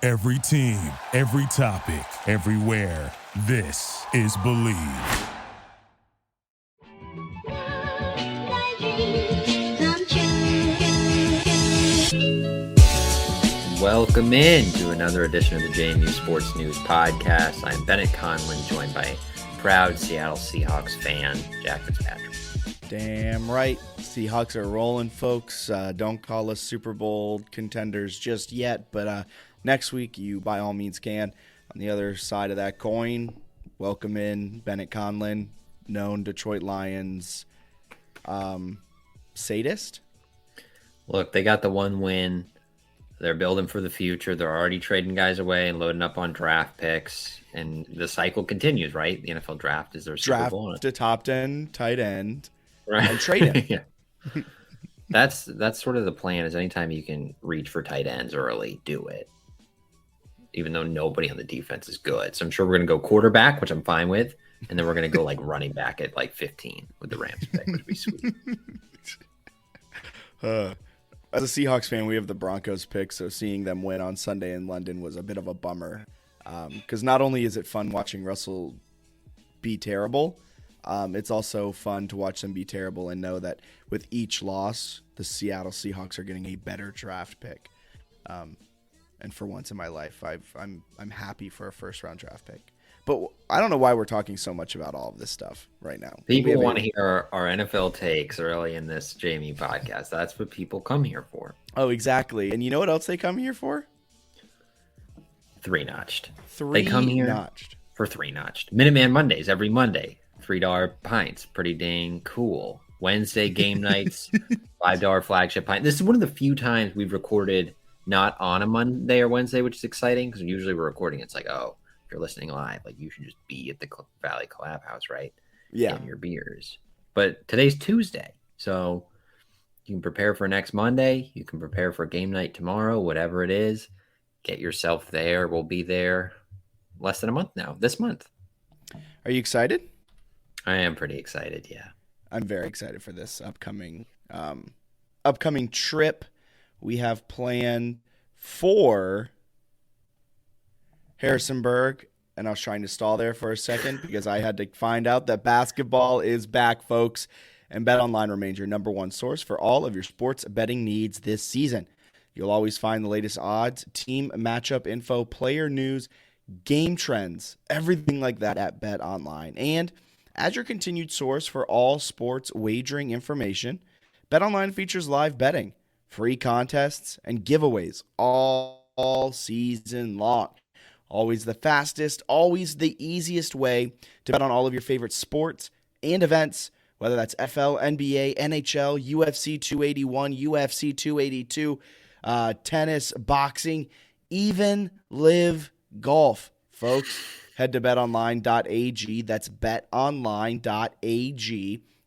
Every team, every topic, everywhere. This is Believe. Welcome in to another edition of the JMU Sports News Podcast. I'm Bennett Conlin, joined by proud Seattle Seahawks fan, Jack Fitzpatrick. Damn right. Seahawks are rolling, folks. Don't call us Super Bowl contenders just yet, but next week you by all means can. On the other side of that coin, welcome in Bennett Conlin, known Detroit Lions sadist. Look, they got the one win. They're building for the future. They're already trading guys away and loading up on draft picks. And the cycle continues, right? The NFL draft is their Super Bowl. Draft to top 10 tight end, right? And trade him. Yeah. That's sort of the plan, is anytime you can reach for tight ends early, do it. Even though nobody on the defense is good. So I'm sure we're going to go quarterback, which I'm fine with. And then we're going to go like running back at like 15 with the Rams pick, which would be sweet. As a Seahawks fan, we have the Broncos pick, so seeing them win on Sunday in London was a bit of a bummer. Because not only is it fun watching Russell be terrible, it's also fun to watch them be terrible and know that with each loss, the Seattle Seahawks are getting a better draft pick. And for once in my life, I'm happy for a first-round draft pick. But I don't know why we're talking so much about all of this stuff right now. People want to hear our NFL takes early in this JMU podcast. That's what people come here for. Oh, exactly. And you know what else they come here for? Three Notch'd. They come here Notch'd. For Three Notch'd. Minuteman Mondays every Monday. $3 pints. Pretty dang cool. Wednesday game nights. $5 flagship pint. This is one of the few times we've recorded not on a Monday or Wednesday, which is exciting because usually we're recording. It's like, oh, if you're listening live, like you should just be at the Valley Collab House, right? Yeah. Getting your beers. But today's Tuesday, so you can prepare for next Monday. You can prepare for game night tomorrow, whatever it is. Get yourself there. We'll be there less than a month now, this month. Are you excited? I am pretty excited, yeah. I'm very excited for this upcoming trip we have planned for Harrisonburg, and I was trying to stall there for a second because I had to find out that basketball is back, folks, and BetOnline remains your number one source for all of your sports betting needs this season. You'll always find the latest odds, team matchup info, player news, game trends, everything like that at BetOnline. And as your continued source for all sports wagering information, BetOnline features live betting, free contests, and giveaways all season long. Always the fastest, always the easiest way to bet on all of your favorite sports and events, whether that's FL, NBA, NHL, UFC 281, UFC 282, tennis, boxing, even live golf. Folks, head to betonline.ag. That's betonline.ag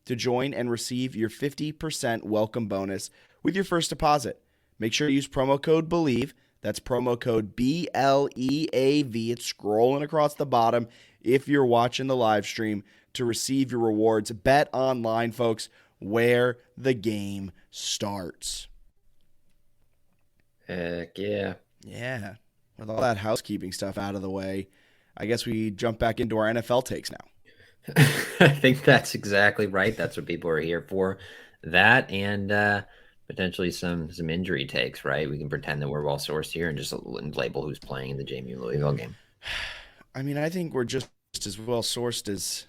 to join and receive your 50% welcome bonus with your first deposit. Make sure to use promo code BELIEVE. That's promo code BLEAV. It's scrolling across the bottom if you're watching the live stream to receive your rewards. Bet online, folks, where the game starts. Heck yeah. Yeah. With all that housekeeping stuff out of the way, I guess we jump back into our NFL takes now. I think that's exactly right. That's what people are here for. That and potentially some injury takes, right? We can pretend that we're well sourced here and just label who's playing in the JMU Louisville game. I mean, I think we're just as well sourced as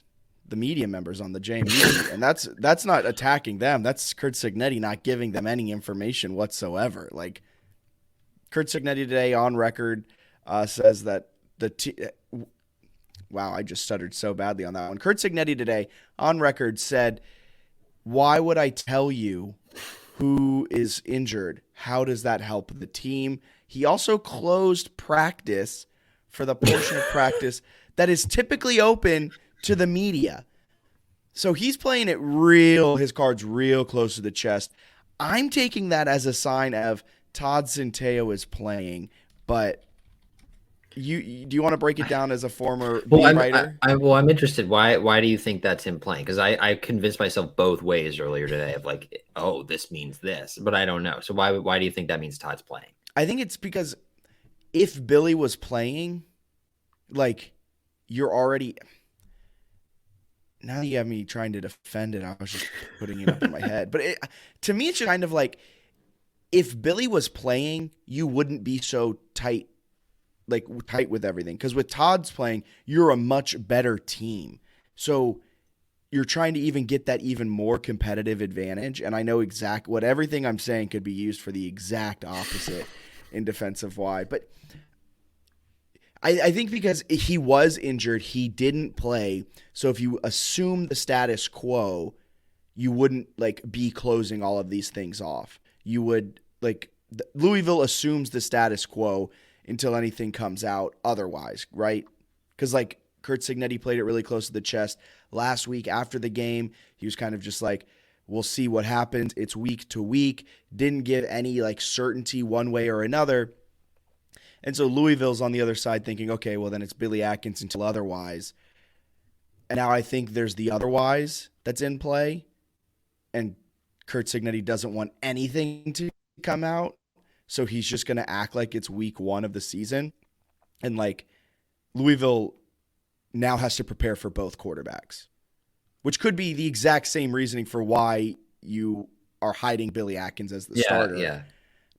the media members on the JMU, and that's not attacking them. That's Curt Cignetti not giving them any information whatsoever. Like Curt Cignetti today on record says that wow, I just stuttered so badly on that one. Curt Cignetti today on record said, "Why would I tell you who is injured? How does that help the team?" He also closed practice for the portion of practice that is typically open to the media. So he's playing it his cards real close to the chest. I'm taking that as a sign of Todd Centeio is playing, but do you want to break it down as a former beat writer? I'm interested. Why do you think that's him playing? Because I convinced myself both ways earlier today of like, oh, this means this, but I don't know. So why do you think that means Todd's playing? I think it's because if Billy was playing, like, you're already – now you have me trying to defend it. I was just putting it up in my head. But to me, it's just kind of like if Billy was playing, you wouldn't be so tight with everything. Because with Todd's playing, you're a much better team. So you're trying to even get that even more competitive advantage. And I know exactly what everything I'm saying could be used for the exact opposite in defensive wide. But I think because he was injured, he didn't play. So if you assume the status quo, you wouldn't be closing all of these things off. You would Louisville assumes the status quo until anything comes out otherwise, right? Because Curt Cignetti played it really close to the chest last week after the game. He was kind of just we'll see what happens. It's week to week. Didn't give any certainty one way or another. And so Louisville's on the other side thinking, okay, well then it's Billy Atkins until otherwise. And now I think there's the otherwise that's in play. And Curt Cignetti doesn't want anything to come out. So he's just going to act like it's week 1 of the season. And Louisville now has to prepare for both quarterbacks, which could be the exact same reasoning for why you are hiding Billy Atkins as the starter. Yeah.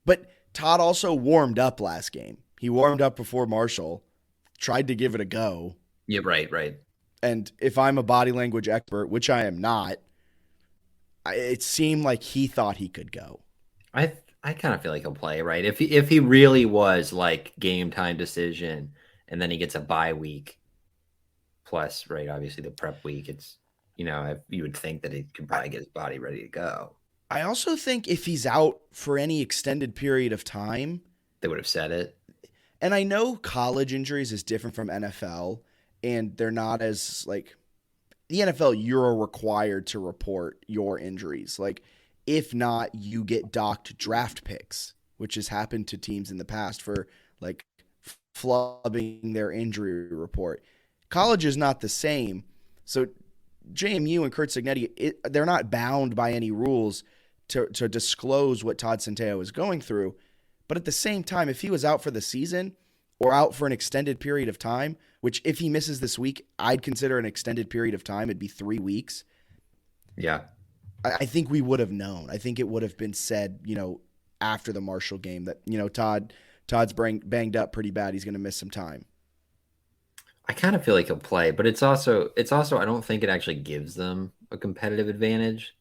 But Todd also warmed up last game. He warmed up before Marshall, tried to give it a go. Yeah, right. And if I'm a body language expert, which I am not, it seemed like he thought he could go. I kind of feel like he'll play, right? If he really was game time decision, and then he gets a bye week, plus, right, obviously the prep week, it's, you would think that he could probably get his body ready to go. I also think if he's out for any extended period of time, they would have said it. And I know college injuries is different from NFL, and they're not as the NFL, you're required to report your injuries. If not, you get docked draft picks, which has happened to teams in the past for flubbing their injury report. College is not the same. So JMU and Curt Cignetti, they're not bound by any rules to disclose what Todd Centeio is going through. But at the same time, if he was out for the season or out for an extended period of time, which if he misses this week, I'd consider an extended period of time. It'd be 3 weeks. Yeah. I think we would have known. I think it would have been said, after the Marshall game that, Todd's banged up pretty bad. He's going to miss some time. I kind of feel like he'll play, but it's also I don't think it actually gives them a competitive advantage.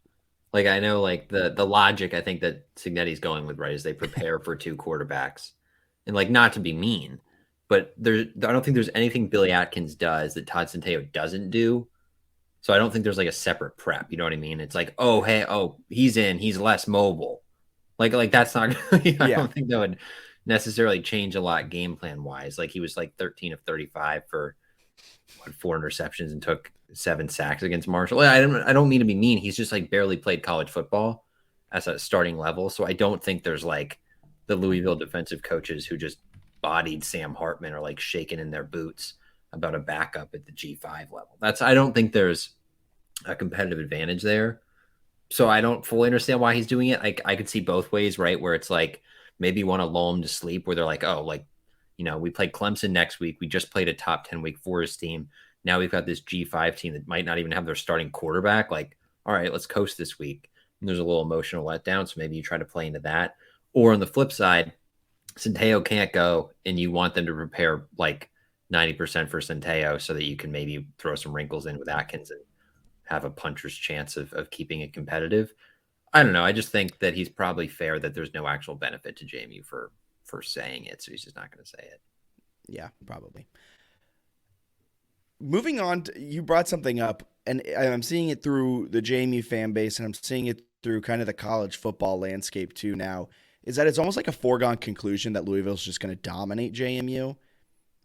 I know the logic I think that Cignetti's going with, right, is they prepare for 2 quarterbacks. And not to be mean, but I don't think there's anything Billy Atkins does that Todd Centeio doesn't do. So I don't think there's a separate prep. You know what I mean? It's he's in, he's less mobile. That's not I don't think that would necessarily change a lot game plan wise. He was 13 of 35 for 4 interceptions and took 7 sacks against Marshall. I don't mean to be mean. He's just barely played college football as a starting level. So I don't think there's the Louisville defensive coaches who just bodied Sam Hartman are shaking in their boots about a backup at the G5 level. I don't think there's a competitive advantage there. So I don't fully understand why he's doing it. I could see both ways, right? Where it's maybe you want to lull him to sleep, where they're we played Clemson next week. We just played a top 10 Wake Forest team. Now we've got this G5 team that might not even have their starting quarterback. All right, let's coast this week. And there's a little emotional letdown. So maybe you try to play into that. Or on the flip side, Centeio can't go and you want them to prepare 90% for Centeio so that you can maybe throw some wrinkles in with Atkins and have a puncher's chance of keeping it competitive. I don't know. I just think that he's probably fair that there's no actual benefit to JMU for saying it. So he's just not going to say it. Yeah, probably. Moving on, you brought something up, and I'm seeing it through the JMU fan base, and I'm seeing it through kind of the college football landscape too now, is that it's almost like a foregone conclusion that Louisville's just going to dominate JMU.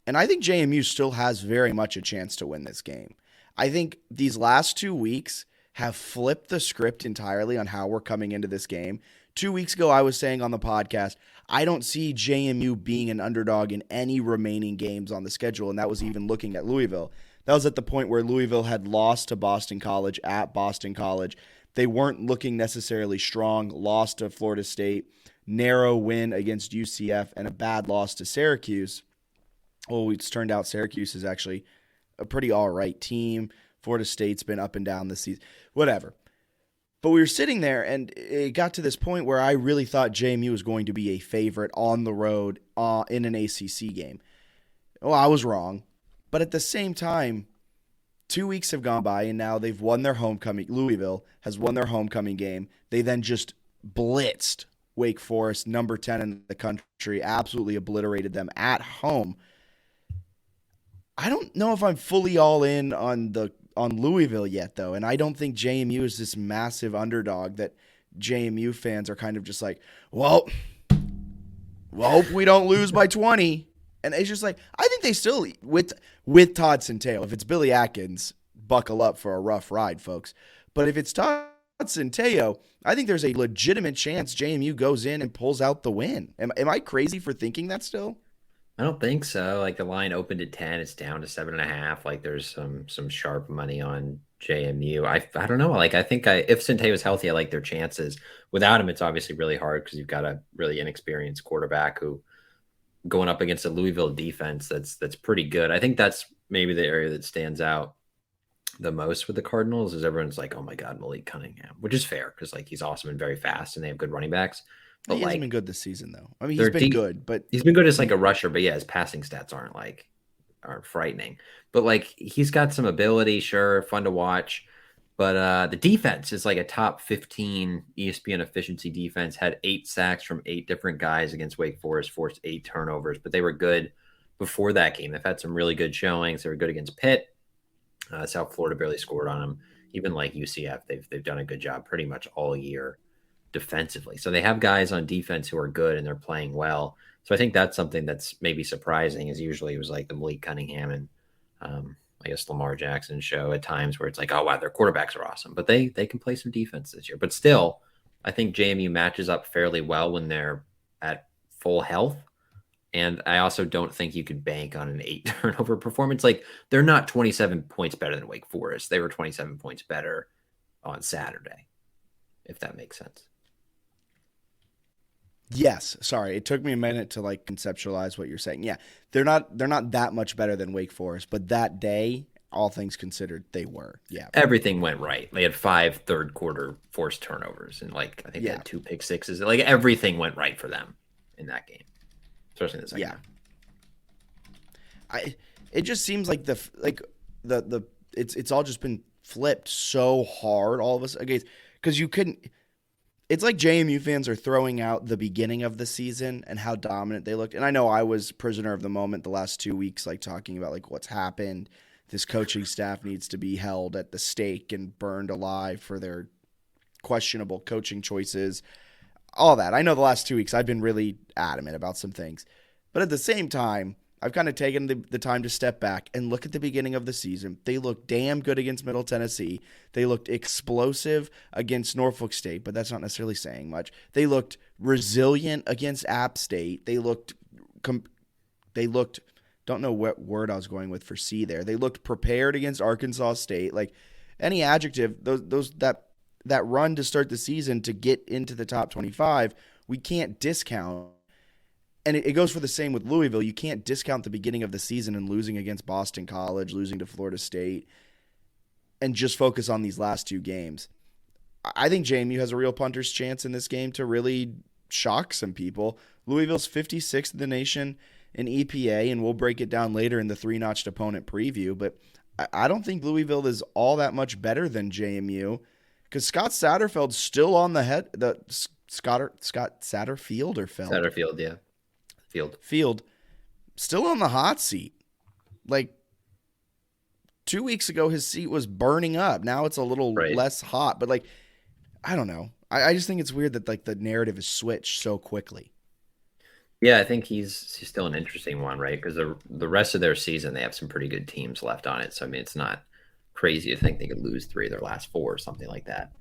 And I think JMU still has very much a chance to win this game. I think these last 2 weeks have flipped the script entirely on how we're coming into this game. 2 weeks ago, I was saying on the podcast, I don't see JMU being an underdog in any remaining games on the schedule, and that was even looking at Louisville. That was at the point where Louisville had lost to Boston College at Boston College. They weren't looking necessarily strong, lost to Florida State. narrow win against UCF and a bad loss to Syracuse. Well, it's turned out Syracuse is actually a pretty all right team. Florida State's been up and down this season. Whatever. But we were sitting there, and it got to this point where I really thought JMU was going to be a favorite on the road in an ACC game. Well, I was wrong. But at the same time, 2 weeks have gone by, and now they've won their homecoming. Louisville has won their homecoming game. They then just blitzed Wake Forest, number 10 in the country, absolutely obliterated them at home. I don't know if I'm fully all in on Louisville yet, though, and I don't think JMU is this massive underdog that JMU fans are kind of just like, well, we'll hope we don't lose by 20. And it's just like, I think they still, with Todd Centeio, if it's Billy Atkins, buckle up for a rough ride, folks. But if it's Todd Centeio, I think there's a legitimate chance JMU goes in and pulls out the win. Am I crazy for thinking that still? I don't think so. Like the line opened at 10, it's down to 7.5. Like there's some sharp money on JMU. I don't know. Like I think if Centeio is healthy, I like their chances. Without him, it's obviously really hard because you've got a really inexperienced quarterback who going up against a Louisville defense that's pretty good. I think that's maybe the area that stands out the most with the Cardinals is everyone's like, oh my God, Malik Cunningham, which is fair because like he's awesome and very fast and they have good running backs. But he like, hasn't been good this season, though. I mean, he's been good, but he's been good as like a rusher. But yeah, his passing stats aren't frightening. But like he's got some ability, sure, fun to watch. But the defense is like a top 15 ESPN efficiency defense. Had 8 sacks from 8 different guys against Wake Forest, forced 8 turnovers. But they were good before that game. They've had some really good showings. They were good against Pitt. South Florida barely scored on them. Even like UCF, they've done a good job pretty much all year defensively. So they have guys on defense who are good and they're playing well. So I think that's something that's maybe surprising is usually it was like the Malik Cunningham and I guess Lamar Jackson show at times where it's like, oh wow, their quarterbacks are awesome, but they can play some defense this year. But still, I think JMU matches up fairly well when they're at full health. And I also don't think you could bank on an 8 turnover performance. Like they're not 27 points better than Wake Forest. They were 27 points better on Saturday, if that makes sense. Yes, sorry. It took me a minute to like conceptualize what you're saying. Yeah, they're not that much better than Wake Forest, but that day, all things considered, they were. Yeah, everything went right. They had 5 third quarter forced turnovers, and like I think they had 2 pick sixes. Like everything went right for them in that game, especially in the second. Yeah, it just seems like it's all just been flipped so hard all of us against because you couldn't. It's like JMU fans are throwing out the beginning of the season and how dominant they looked. And I know I was prisoner of the moment the last 2 weeks, like talking about like what's happened. This coaching staff needs to be held at the stake and burned alive for their questionable coaching choices. All that. I know the last 2 weeks I've been really adamant about some things. But at the same time, I've kind of taken the time to step back and look at the beginning of the season. They looked damn good against Middle Tennessee. They looked explosive against Norfolk State, but that's not necessarily saying much. They looked resilient against App State. They looked don't know what word I was going with for C there. They looked prepared against Arkansas State. Like any adjective, that run to start the season to get into the top 25, we can't discount. And it goes for the same with Louisville. You can't discount the beginning of the season and losing against Boston College, losing to Florida State, and just focus on these last 2 games. I think JMU has a real punter's chance in this game to really shock some people. Louisville's 56th in the nation in EPA, and we'll break it down later in the Three Notch'd opponent preview. But I don't think Louisville is all that much better than JMU because Scott Satterfield's still on the head. Scott Satterfield or Feld? Satterfield, yeah. Field still on the hot seat. Like 2 weeks ago, his seat was burning up. Now it's a little less hot, but like, I don't know. I just think it's weird that like the narrative is switched so quickly. Yeah, I think he's still an interesting one, right? Because the rest of their season, they have some pretty good teams left on it. So I mean, it's not crazy to think they could lose 3 of their last 4 or something like that.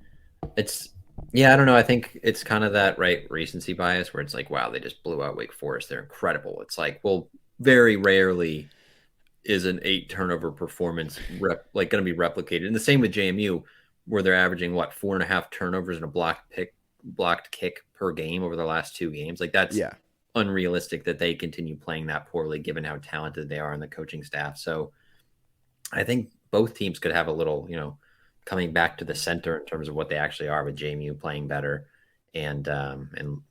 Yeah, I don't know. I think it's kind of that recency bias where it's like, wow, they just blew out Wake Forest. They're incredible. It's like, well, very rarely is an 8 turnover performance going to be replicated. And the same with JMU, where they're averaging 4.5 turnovers and a block blocked kick per game over the last 2 games. Like that's Yeah. unrealistic that they continue playing that poorly given how talented they are on the coaching staff. So I think both teams could have a little, coming back to the center in terms of what they actually are, with JMU playing better and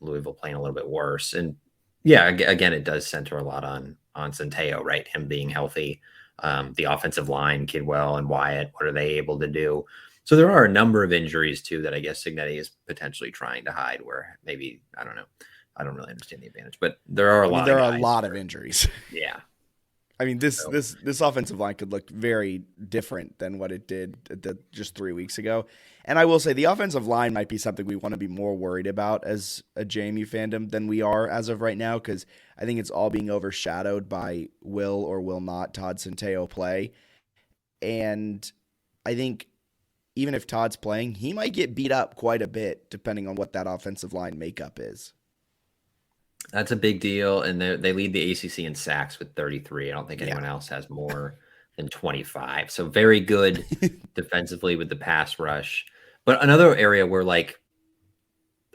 Louisville playing a little bit worse. And yeah, again, it does center a lot on Centeo, right? Him being healthy, the offensive line, Kidwell and Wyatt, what are they able to do? So there are a number of injuries too that I guess Signetti is potentially trying to hide, where maybe, I don't know. I don't really understand the advantage, but there are a lot of injuries. Yeah. I mean, this offensive line could look very different than what it did just 3 weeks ago. And I will say the offensive line might be something we want to be more worried about as a JMU fandom than we are as of right now, because I think it's all being overshadowed by will or will not Todd Centeo play. And I think even if Todd's playing, he might get beat up quite a bit depending on what that offensive line makeup is. That's a big deal, and they lead the ACC in sacks with 33. I don't think anyone else has more than 25. So very good defensively with the pass rush. But another area where, like,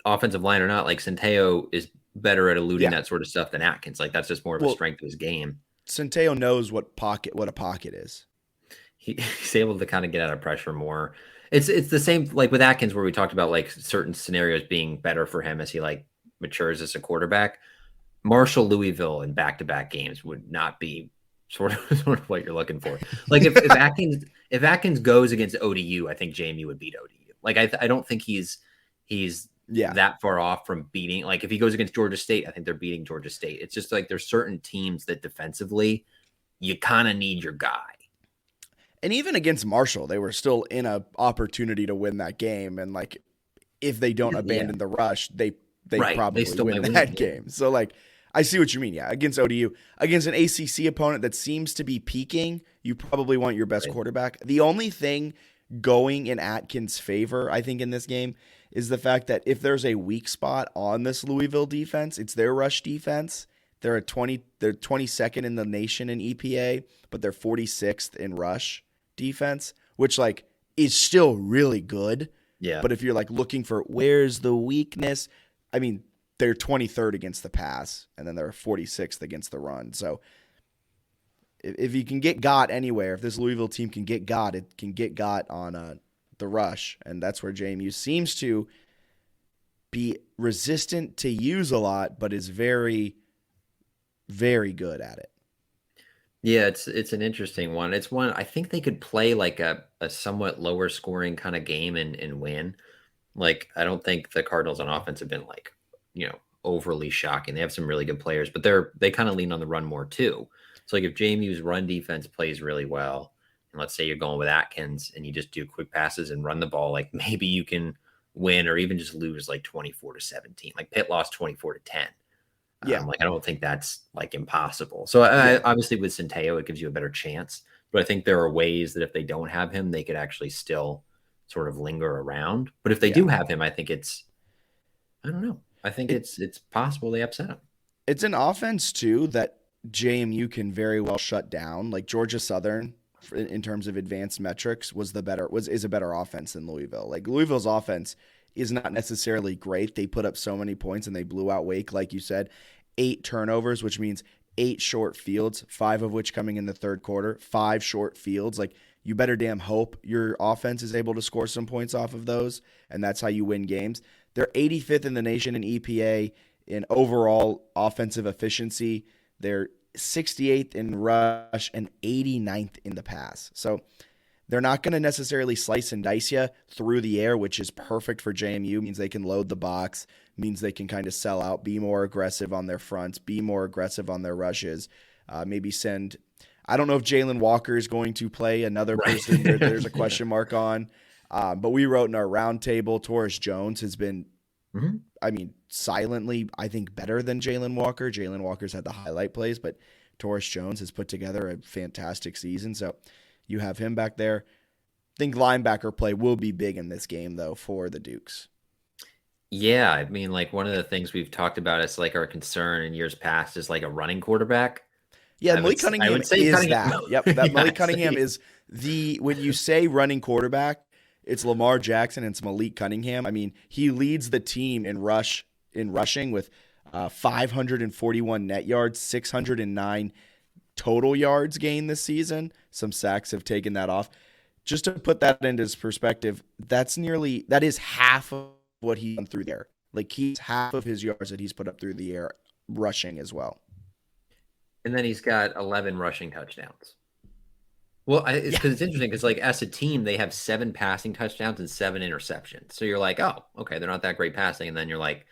offensive line or not, like, Centeo is better at eluding that sort of stuff than Atkins. Like, that's just more of a strength of his game. Centeo knows what a pocket is. He's able to kind of get out of pressure more. It's the same, like, with Atkins, where we talked about, like, certain scenarios being better for him as he, like, matures as a quarterback. Marshall Louisville in back-to-back games would not be sort of what you're looking for. Like if Atkins goes against ODU, I think JMU would beat ODU. Like I don't think he's that far off from beating. Like if he goes against Georgia State, I think they're beating Georgia State. It's just like there's certain teams that defensively you kind of need your guy. And even against Marshall, they were still in a opportunity to win that game. And like if they don't abandon the rush, they probably still win that game. So, like, I see what you mean. Yeah, against ODU, against an ACC opponent that seems to be peaking, you probably want your best quarterback. The only thing going in Atkins' favor, I think, in this game is the fact that if there's a weak spot on this Louisville defense, it's their rush defense. They're 22nd in the nation in EPA, but they're 46th in rush defense, which, like, is still really good. Yeah. But if you're, like, looking for where's the weakness, I mean, they're 23rd against the pass, and then they're 46th against the run. So if you can get got anywhere, if this Louisville team can get got, it can get got on the rush, and that's where JMU seems to be resistant to use a lot, but is very, very good at it. Yeah, it's an interesting one. It's one I think they could play like a somewhat lower scoring kind of game and win. Like, I don't think the Cardinals on offense have been like, overly shocking. They have some really good players, but they kind of lean on the run more too. So like if JMU's run defense plays really well, and let's say you're going with Atkins and you just do quick passes and run the ball, like maybe you can win or even just lose like 24-17. Like Pitt lost 24-10. Yeah. Like I don't think that's like impossible. So I, obviously with Centeo, it gives you a better chance, but I think there are ways that if they don't have him, they could actually still sort of linger around. But if they do have him, I think I don't know. I think it's possible they upset him. It's an offense too that JMU can very well shut down. Like Georgia Southern, in terms of advanced metrics, is a better offense than Louisville. Like Louisville's offense is not necessarily great. They put up so many points and they blew out Wake, like you said. 8 turnovers, which means 8 short fields, 5 of which coming in the third quarter. 5 short fields. Like, you better damn hope your offense is able to score some points off of those, and that's how you win games. They're 85th in the nation in EPA in overall offensive efficiency. They're 68th in rush and 89th in the pass. So they're not going to necessarily slice and dice you through the air, which is perfect for JMU. Means they can load the box, means they can kind of sell out, be more aggressive on their fronts, be more aggressive on their rushes, maybe send – I don't know if Jalen Walker is going to play, another person there's a question mark on. But we wrote in our roundtable, Torres Jones has been, silently, I think, better than Jalen Walker. Jalen Walker's had the highlight plays, but Torres Jones has put together a fantastic season. So you have him back there. I think linebacker play will be big in this game, though, for the Dukes. Yeah, I mean, like one of the things we've talked about is like our concern in years past is like a running quarterback. Yeah, Malik Cunningham is that. Yep, that Malik Cunningham is when you say running quarterback, It's Lamar Jackson and it's Malik Cunningham. I mean, he leads the team in rushing with 541 net yards, 609 total yards gained this season. Some sacks have taken that off. Just to put that into perspective, that is half of what he's done through the air. Like, he's half of his yards that he's put up through the air rushing as well. And then he's got 11 rushing touchdowns. Well, it's because it's interesting because, like, as a team, they have 7 passing touchdowns and 7 interceptions. So you're like, oh, okay, they're not that great passing. And then you're like,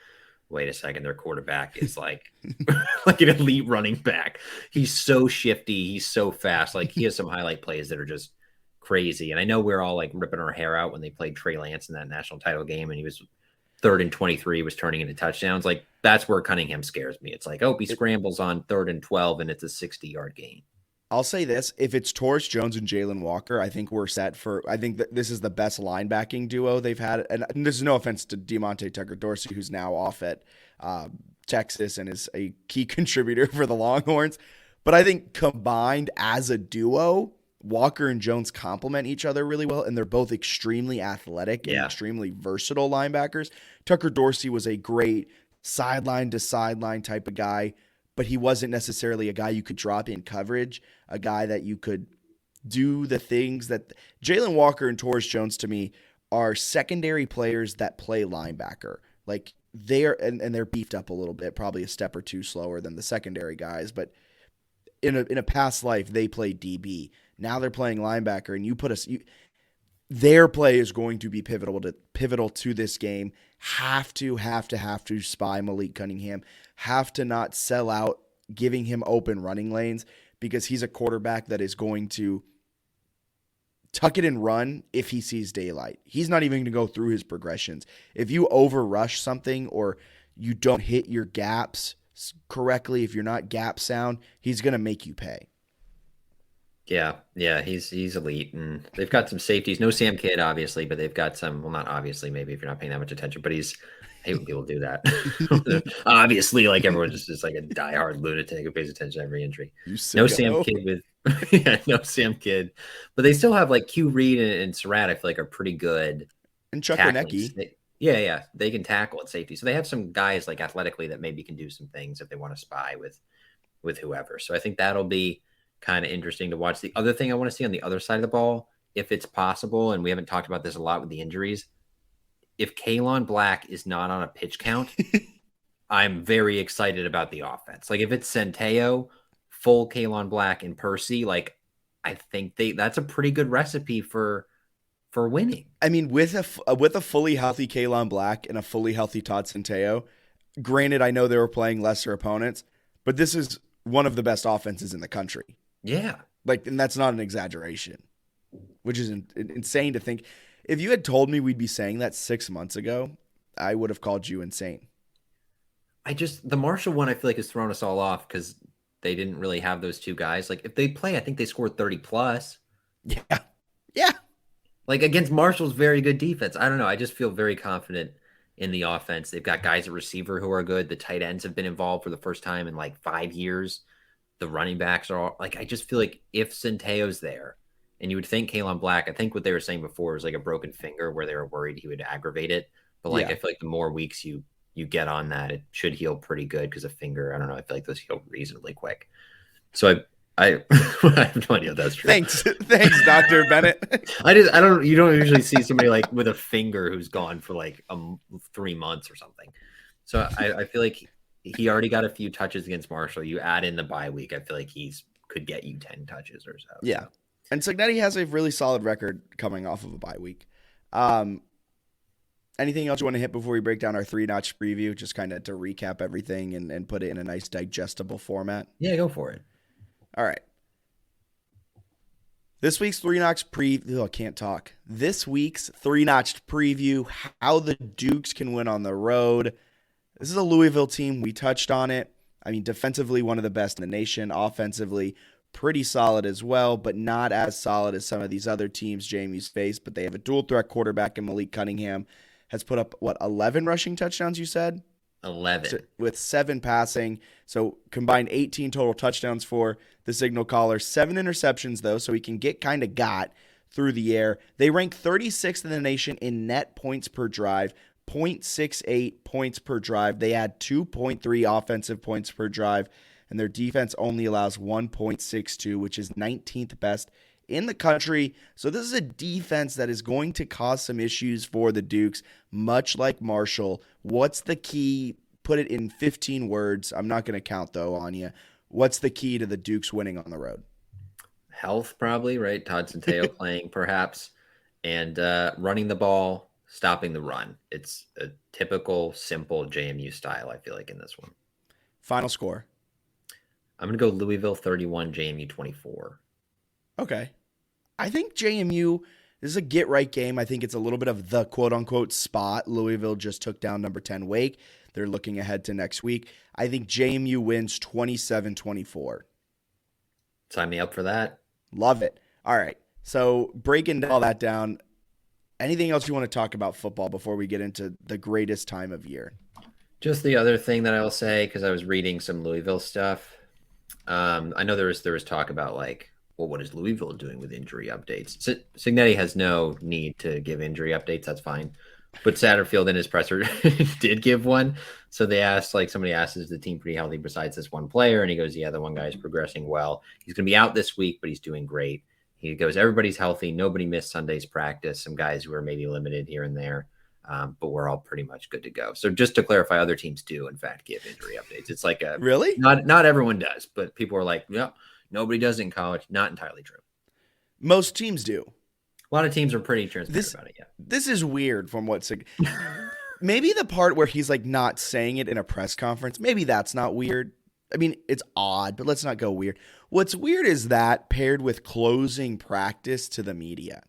wait a second, their quarterback is like like an elite running back. He's so shifty. He's so fast. Like, he has some highlight plays that are just crazy. And I know we're all like ripping our hair out when they played Trey Lance in that national title game and he was 3rd and 23, was turning into touchdowns. Like, that's where Cunningham scares me. It's like, oh, he scrambles on 3rd and 12 and it's a 60-yard gain. I'll say this. If it's Torres Jones and Jalen Walker, I think we're set for – I think that this is the best linebacking duo they've had. And this is no offense to Demonte Tucker-Dorsey, who's now off at Texas and is a key contributor for the Longhorns. But I think combined as a duo, Walker and Jones complement each other really well, and they're both extremely athletic and extremely versatile linebackers. Tucker-Dorsey was a great sideline-to-sideline type of guy, but he wasn't necessarily a guy you could drop in coverage, a guy that you could do the things that Jalen Walker and Torres Jones to me are secondary players that play linebacker. Like, they're beefed up a little bit, probably a step or two slower than the secondary guys, but in a past life they played DB. Now they're playing linebacker, and their play is going to be pivotal to this game. Have to spy Malik Cunningham. Have to not sell out giving him open running lanes, because he's a quarterback that is going to tuck it and run if he sees daylight. He's not even going to go through his progressions. If you overrush something or you don't hit your gaps correctly, if you're not gap sound, he's going to make you pay. Yeah, he's elite, and they've got some safeties. No Sam Kidd, obviously, but they've got some. Well, not obviously, maybe if you're not paying that much attention, but I hate when people do that. Obviously, like, everyone's just like a diehard lunatic who pays attention to every injury. No Sam Kidd no Sam Kidd, but they still have like Q Reed and Surratt. I feel like are pretty good. And Chuck Winicky. Yeah, they can tackle at safety. So they have some guys like athletically that maybe can do some things if they want to spy with whoever. So I think that'll be kind of interesting to watch. The other thing I want to see on the other side of the ball, if it's possible, and we haven't talked about this a lot with the injuries, if Kalon Black is not on a pitch count, I'm very excited about the offense. Like, if it's Centeio, full Kalon Black, and Percy, like, I think that's a pretty good recipe for winning. I mean, with a fully healthy Kalon Black and a fully healthy Todd Centeio, granted, I know they were playing lesser opponents, but this is one of the best offenses in the country. Yeah. Like, and that's not an exaggeration, which is insane to think. If you had told me we'd be saying that 6 months ago, I would have called you insane. The Marshall one, I feel like, has thrown us all off because they didn't really have those two guys. Like, if they play, I think they scored 30 plus. Yeah. Yeah. Like, against Marshall's very good defense. I don't know. I just feel very confident in the offense. They've got guys at receiver who are good. The tight ends have been involved for the first time in like 5 years. The running backs are all like, I just feel like if Centeio's there, and you would think Kalon Black, I think what they were saying before was like a broken finger where they were worried he would aggravate it. But like, I feel like the more weeks you get on that, it should heal pretty good, because a finger, I don't know, I feel like those heal reasonably quick. So I have no idea if that's true. Thanks, Dr. Bennett. You don't usually see somebody like with a finger who's gone for like 3 months or something. So I feel like he already got a few touches against Marshall. You add in the bye week, I feel like could get you 10 touches or so. Yeah. And Cignetti has a really solid record coming off of a bye week. Anything else you want to hit before we break down our Three Notch'd preview, just kind of to recap everything and put it in a nice digestible format? Yeah, go for it. All right. This week's Three Notch'd preview. I can't talk. This week's Three Notch'd preview, how the Dukes can win on the road. This is a Louisville team. We touched on it. I mean, defensively, one of the best in the nation. Offensively, pretty solid as well, but not as solid as some of these other teams JMU's faced. But they have a dual threat quarterback in Malik Cunningham. Has put up, 11 rushing touchdowns, you said? 11. With 7 passing. So combined 18 total touchdowns for the signal caller. 7 interceptions, though, so he can get kind of got. through the air. They rank 36th in the nation in net points per drive, 0.68 points per drive. They add 2.3 offensive points per drive, and their defense only allows 1.62, which is 19th best in the country. So this is a defense that is going to cause some issues for the Dukes, much like Marshall. What's the key? Put it in 15 words. I'm not going to count, though, on you. What's the key to the Dukes winning on the road? Health, probably, right? Todd Centeio playing, perhaps, and running the ball, stopping the run. It's a typical, simple JMU style, I feel like, in this one. Final score? I'm going to go Louisville 31, JMU 24. Okay. I think JMU, this is a get-right game. I think it's a little bit of the quote-unquote spot. Louisville just took down number 10 Wake. They're looking ahead to next week. I think JMU wins 27-24. Sign me up for that. Love it. All right. So breaking all that down, anything else you want to talk about football before we get into the greatest time of year? Just the other thing that I will say, because I was reading some Louisville stuff. I know there was talk about like, well, what is Louisville doing with injury updates? Cignetti has no need to give injury updates. That's fine. But Satterfield in his presser did give one. So they asked, like somebody asked, is the team pretty healthy besides this one player? And he goes, yeah, the one guy is progressing well. He's going to be out this week, but he's doing great. He goes, everybody's healthy. Nobody missed Sunday's practice. Some guys who are maybe limited here and there. But we're all pretty much good to go. So just to clarify, other teams do, in fact, give injury updates. It's like a really not everyone does, but people are like, yeah, nobody does it in college. Not entirely true. Most teams do. A lot of teams are pretty transparent about it. Yeah, this is weird from what maybe the part where he's like not saying it in a press conference. Maybe that's not weird. I mean, it's odd, but let's not go weird. What's weird is that paired with closing practice to the media.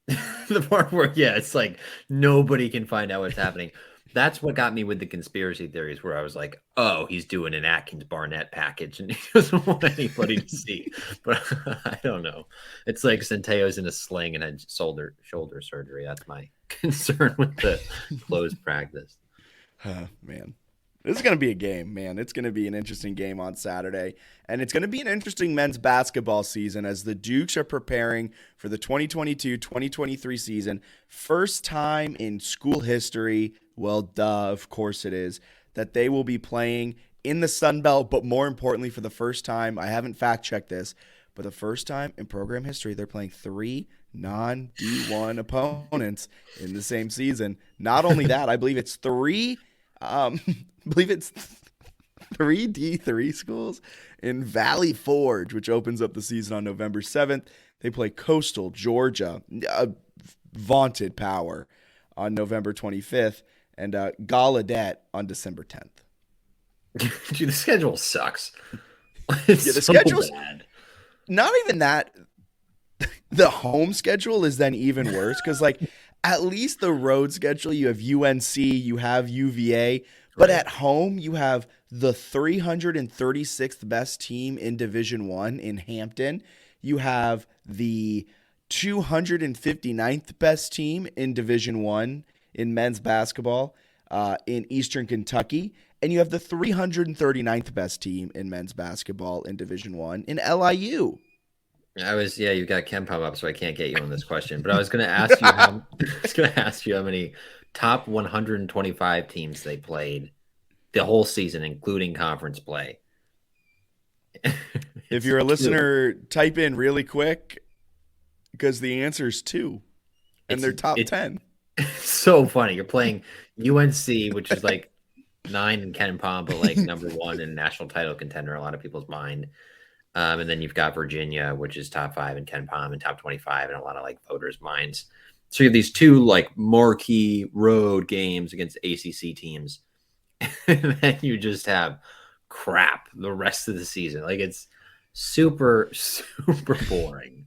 The part where, yeah, it's like nobody can find out what's happening. That's what got me with the conspiracy theories, where I was like, oh, he's doing an Atkins Barnett package and he doesn't want anybody to see. But I don't know. It's like Centeio's in a sling and had shoulder surgery. That's my concern with the closed practice. Man. This is going to be a game, man. It's going to be an interesting game on Saturday. And it's going to be an interesting men's basketball season as the Dukes are preparing for the 2022-2023 season. First time in school history, well, duh, of course it is, that they will be playing in the Sun Belt. But more importantly, for the first time, I haven't fact-checked this, but the first time in program history, they're playing 3 non-D1 opponents in the same season. Not only that, I believe it's 3 D3 schools in Valley Forge, which opens up the season on November 7th. They play Coastal, Georgia, vaunted power, on November 25th, and Gallaudet on December 10th. Dude, the schedule sucks. The schedule's bad. Not even that. The home schedule is then even worse because, like, at least the road schedule, you have UNC, you have UVA, but at home you have the 336th best team in Division I in Hampton. You have the 259th best team in Division I in men's basketball in Eastern Kentucky, and you have the 339th best team in men's basketball in Division I in LIU. You've got Ken Pop up, so I can't get you on this question. But I was going to ask you how many top 125 teams they played the whole season, including conference play. If you're a listener, type in really quick because the answer is 2, and they're top 10. It's so funny. You're playing UNC, which is like 9 in Ken Pom, but like number 1 in national title contender in a lot of people's mind. And then you've got Virginia, which is top 5 in Ken Pom and top 25 in a lot of like voters' minds. So you have these 2 like marquee road games against ACC teams, and then you just have crap the rest of the season. Like it's super, super boring.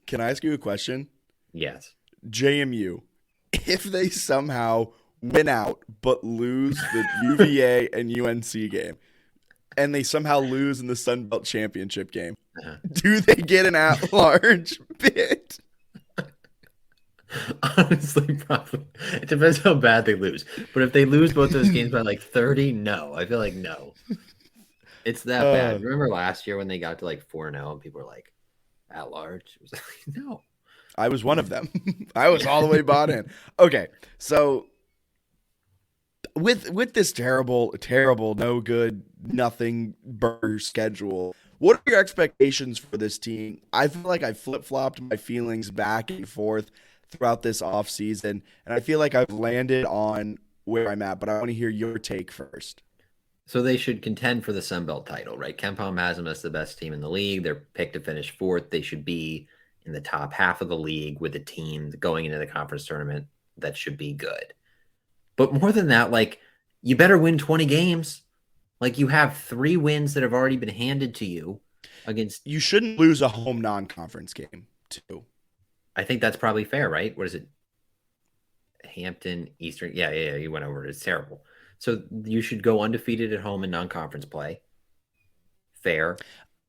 Can I ask you a question? Yes. JMU, if they somehow win out but lose the UVA and UNC game, and they somehow lose in the Sun Belt Championship game, do they get an at-large bid? Honestly, probably. It depends how bad they lose. But if they lose both those games by like 30, no. I feel like no. It's that bad. Remember last year when they got to like 4-0 and people were like, at large? It was like, no. I was one of them. I was all the way bought in. Okay, so with this terrible, no good, nothing burger schedule, what are your expectations for this team? I feel like I flip-flopped my feelings back and forth throughout this offseason, and I feel like I've landed on where I'm at, but I want to hear your take first. So they should contend for the Sun Belt title, right? Ken Palm has them as the best team in the league. They're picked to finish fourth. They should be in the top half of the league with a team going into the conference tournament that should be good. But more than that, like, you better win 20 games. Like, you have 3 wins that have already been handed to you against. You shouldn't lose a home non-conference game, too. I think that's probably fair, right? What is it? Hampton, Eastern. Yeah. You went over it. It's terrible. So you should go undefeated at home in non-conference play. Fair.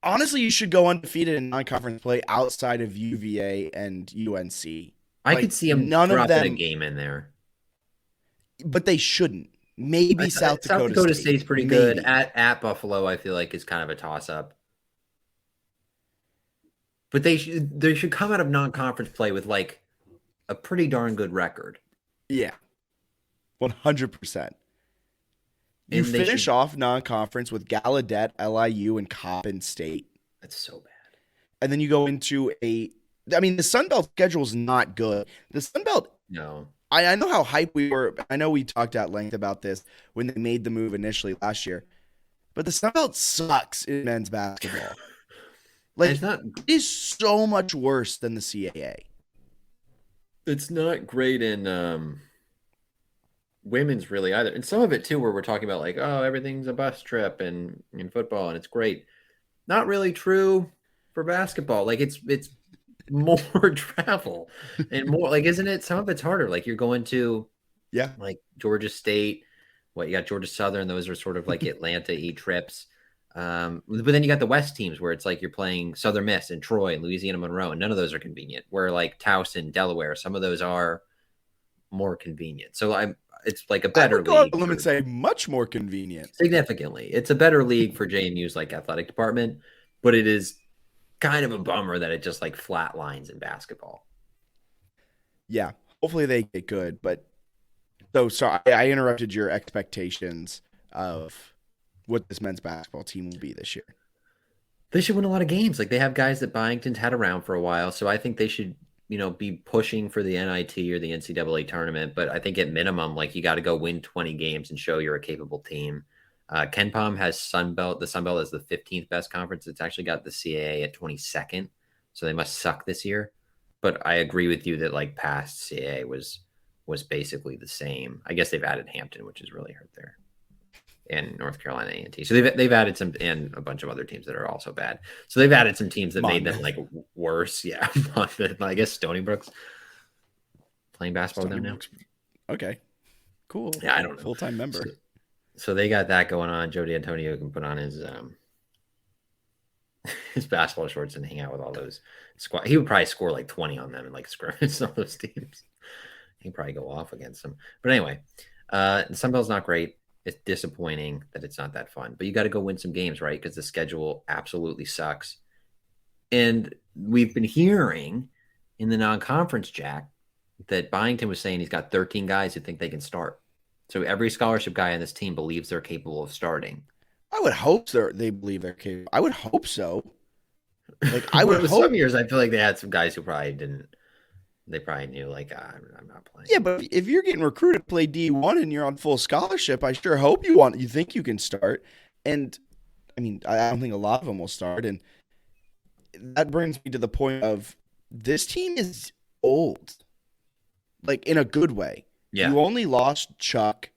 Honestly, you should go undefeated in non-conference play outside of UVA and UNC. I could see them dropping a game in there. But they shouldn't. Maybe South Dakota State's pretty good. At Buffalo, I feel like is kind of a toss-up. But they should come out of non-conference play with like a pretty darn good record. Yeah. 100%. You finish off non-conference with Gallaudet, LIU, and Coppin State. That's so bad. And then you go into the Sun Belt schedule is not good. The Sun Belt, no. I know how hyped we were. I know we talked at length about this when they made the move initially last year. But the Sun Belt sucks in men's basketball. Like, it is so much worse than the CAA. It's not great in women's really either. And some of it too, where we're talking about like, oh, everything's a bus trip in football and it's great. Not really true for basketball. Like it's more travel and more like, isn't it? Some of it's harder. Like you're going to like Georgia State. You got Georgia Southern. Those are sort of like Atlanta-y trips. But then you got the West teams where it's like you're playing Southern Miss and Troy and Louisiana Monroe, and none of those are convenient. Where like Towson, Delaware, some of those are more convenient. So it's like a better league. I would go out and say much more convenient. Significantly. It's a better league for JMU's like athletic department, but it is kind of a bummer that it just like flat lines in basketball. Yeah. Hopefully they get good. But so I interrupted your expectations of what this men's basketball team will be this year. They should win a lot of games. Like they have guys that Byington's had around for a while. So I think they should, be pushing for the NIT or the NCAA tournament. But I think at minimum, like you got to go win 20 games and show you're a capable team. Ken Palm has Sun Belt. The Sun Belt is the 15th best conference. It's actually got the CAA at 22nd. So they must suck this year. But I agree with you that like past CAA was basically the same. I guess they've added Hampton, which has really hurt there. And North Carolina A&T. So they've added some, and a bunch of other teams that are also bad. So they've added some teams that made them like worse. Yeah. I guess Stony Brook's playing basketball with them now. Okay. Cool. Yeah, I don't know. Full-time member. So they got that going on. Joe D'Antonio can put on his basketball shorts and hang out with all those squad. He would probably score like 20 on them and like scrimmage some of those teams. He'd probably go off against them. But anyway, Sun Belt's not great. It's disappointing that it's not that fun, but you got to go win some games, right? Because the schedule absolutely sucks. And we've been hearing in the non-conference, Jack, that Byington was saying he's got 13 guys who think they can start. So every scholarship guy on this team believes they're capable of starting. I would hope they believe they're capable. I would hope so. Like I would hope. Some years I feel like they had some guys who probably didn't. They probably knew, like, I'm not playing. Yeah, but if you're getting recruited to play D1 and you're on full scholarship, I sure hope you think you can start. And, I mean, I don't think a lot of them will start. And that brings me to the point of this team is old, like, in a good way. Yeah. You only lost Chuck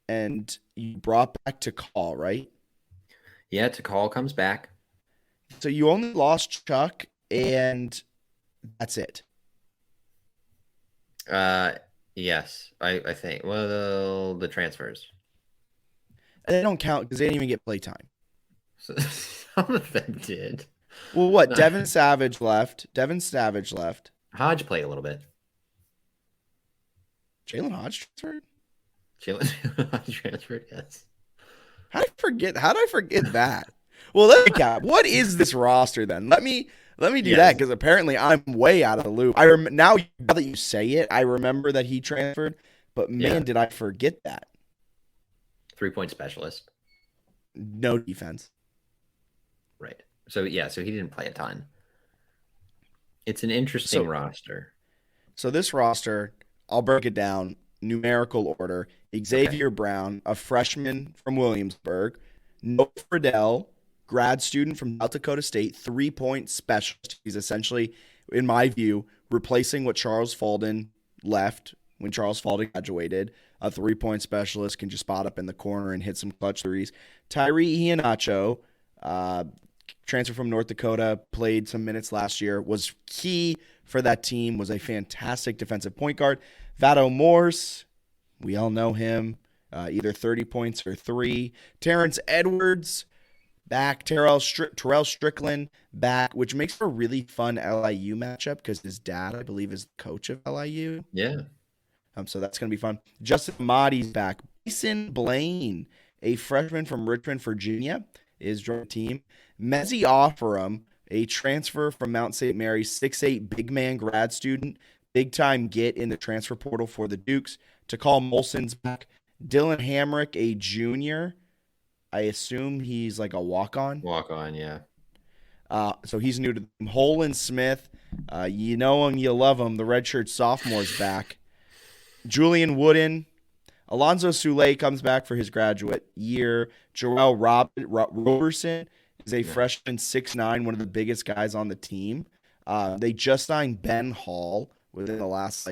and you brought back Takal, right? Yeah, Takal comes back. So you only lost Chuck and that's it. Yes, I think. Well, the transfers. They don't count because they didn't even get play time. So, some of them did. Well, what? Devin Savage left. Hodge played a little bit. Jalen Hodge transferred? Jalen Hodge transferred, yes. How did I forget that? Well, let me cap. What is this roster then? Let me Let me do Yes. that because apparently I'm way out of the loop. Now that you say it, I remember that he transferred, but man, Yeah. did I forget that. 3-point specialist. No defense. Right. So he didn't play a ton. It's an interesting So, roster. so this roster, I'll break it down numerical order. Xavier Brown, a freshman from Williamsburg. Noah Friedel, grad student from South Dakota State, 3-point specialist. He's essentially, in my view, replacing what Charles Falden left when Charles Falden graduated. A 3-point specialist can just spot up in the corner and hit some clutch threes. Tyree Iheanacho, transfer from North Dakota, played some minutes last year, was key for that team, was a fantastic defensive point guard. Vado Morse, we all know him, either 30 points or 3. Terrence Edwards, back. Terrell Strickland, back, which makes for a really fun LIU matchup because his dad, I believe, is the coach of LIU. Yeah. So that's going to be fun. Justin Amati's back. Mason Blaine, a freshman from Richmond, Virginia, is joining the team. Mezzi Offerum, a transfer from Mount St. Mary's, 6'8", big man grad student, big-time get in the transfer portal for the Dukes. Takal Molson's back. Dylan Hamrick, a junior. I assume he's like a walk-on. Walk-on, yeah. So he's new to them. Holland Smith, you know him, you love him. The redshirt sophomore's back. Julian Wooden. Alonzo Sule comes back for his graduate year. Joel Roberson is a freshman, 6'9", one of the biggest guys on the team. They just signed Ben Hall within the last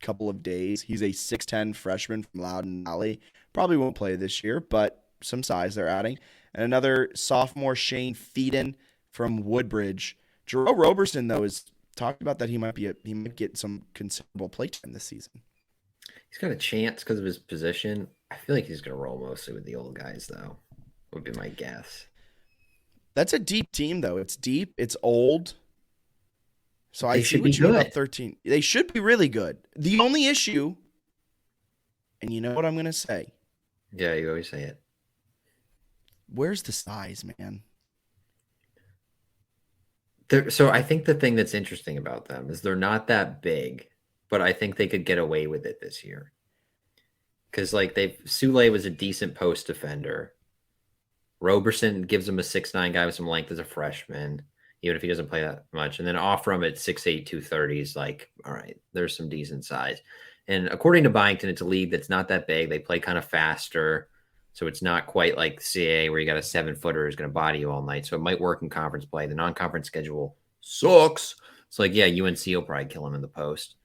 couple of days. He's a 6'10" freshman from Loudoun Valley. Probably won't play this year, but some size they're adding. And another sophomore, Shane Feeden from Woodbridge. Joel Roberson, though, is talked about that he might get some considerable play time this season. He's got a chance because of his position. I feel like he's going to roll mostly with the old guys, though, would be my guess. That's a deep team, though. It's deep. It's old. So I see should what be you mean good. about 13. They should be really good. The only issue, and you know what I'm going to say, Yeah, you always say it. where's the size, man? So I think the thing that's interesting about them is they're not that big, but I think they could get away with it this year. Because Sule was a decent post defender. Roberson gives him a 6'9" guy with some length as a freshman, even if he doesn't play that much. And then Offram at 6'8", 230 is all right, there's some decent size. And according to Byington, it's a league that's not that big. They play kind of faster. So it's not quite like CAA where you got a 7-footer who's going to body you all night. So it might work in conference play. The non-conference schedule sucks. It's UNC will probably kill him in the post.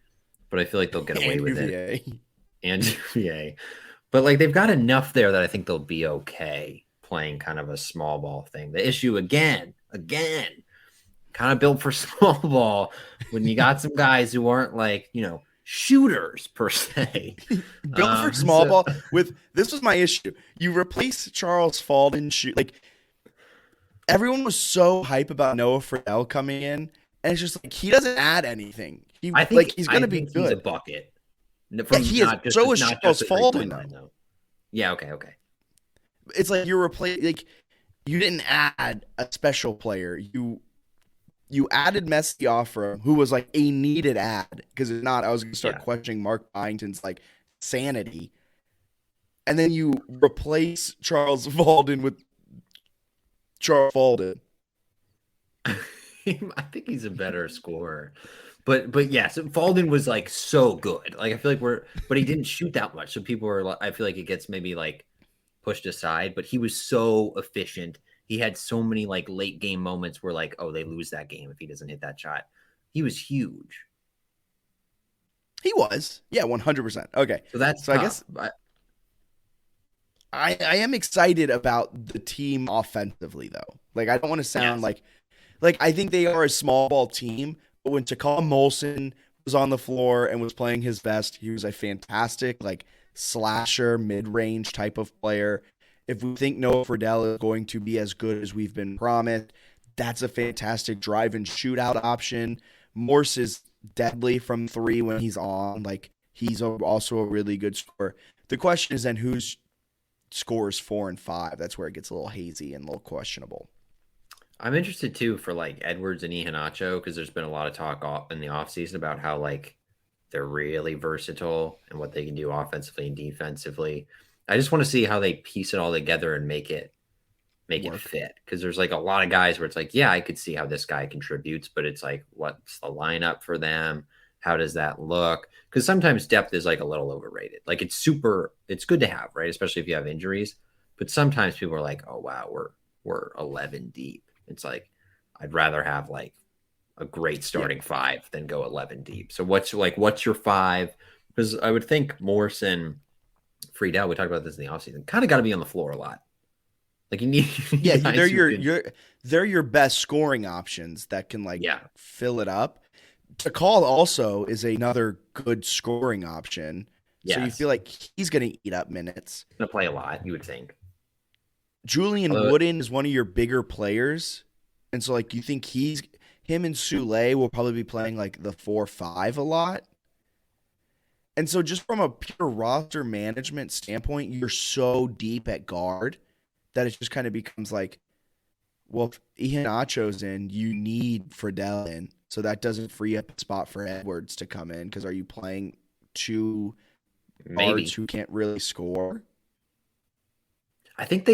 But I feel like they'll get away with it. And UVA. But they've got enough there that I think they'll be okay playing kind of a small ball thing. The issue again, kind of built for small ball when you got some guys who aren't shooters per se. Built for small ball. This was my issue. You replace Charles Falden everyone was so hype about Noah Friedel coming in, and it's just he doesn't add anything. I think he's going to be good. He's a bucket. He is. So is Charles Falden, though. Yeah. Okay. It's you replace you didn't add a special player. You added Messi Offra, who was a needed add because if not, I was going to start questioning Mark Byington's sanity. And then you replace Charles Falden with Charles Falden. I think he's a better scorer. But yes, Falden was so good. I feel but he didn't shoot that much. So people are I feel it gets maybe pushed aside, but he was so efficient. He had so many late game moments where they lose that game if he doesn't hit that shot. He was huge. He was. Yeah, 100%. Okay. So that's so tough. I guess I am excited about the team offensively though. I don't want to sound like I think they are a small ball team, but when Takal Molson was on the floor and was playing his best, he was a fantastic slasher mid-range type of player. If we think Noah Friedel is going to be as good as we've been promised, that's a fantastic drive and shootout option. Morse is deadly from 3 when he's on. He's also a really good scorer. The question is then who's scores 4 and 5? That's where it gets a little hazy and a little questionable. I'm interested too for like Edwards and Iheanacho because there's been a lot of talk in the offseason about how like they're really versatile and what they can do offensively and defensively. I just want to see how they piece it all together and make it Work. fit because there's like a lot of guys where it's like, yeah, I could see how this guy contributes, but it's like, what's the lineup for them? How does that look? Because sometimes depth is like a little overrated. Like it's good to have, right? Especially if you have injuries. But sometimes people are like, oh wow, we're 11 deep. It's like I'd rather have like a great starting five than go 11 deep. So what's your five? Because I would think Morrison, Friedel, we talked about this in the offseason, kind of got to be on the floor a lot. Like you need, Yeah, guys they're who your can- your they're your best scoring options that can like yeah, fill it up. Call also is another good scoring option. So you yes, feel like he's going to eat up minutes. gonna play a lot. You would think. Julian Although, Wooden is one of your bigger players. And so like you think him and Sule will probably be playing like the 4-5 a lot. And so just from a pure roster management standpoint, you're so deep at guard that it just kind of becomes like, well, if Iheanacho's in, you need Friedel in. So that doesn't free up a spot for Edwards to come in because are you playing two maybe guards who can't really score? I think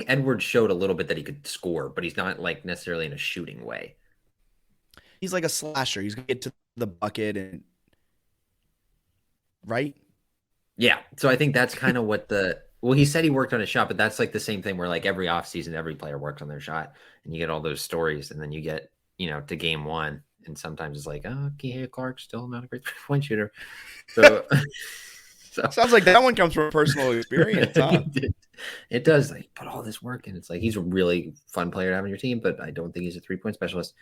Edwards showed a little bit that he could score, but he's not like necessarily in a shooting way. He's like a slasher. He's going to get to the bucket and right? Yeah, so I think that's kind of what the well, he said he worked on his shot, but that's like the same thing where like every offseason, every player works on their shot, and you get all those stories, and then you get to game one, and sometimes it's like, oh, Kihei Clark's still not a great 3-point shooter. So, so Sounds like that one comes from personal experience, huh? it does like put all this work in. It's like he's a really fun player to have on your team, but I don't think he's a 3-point specialist.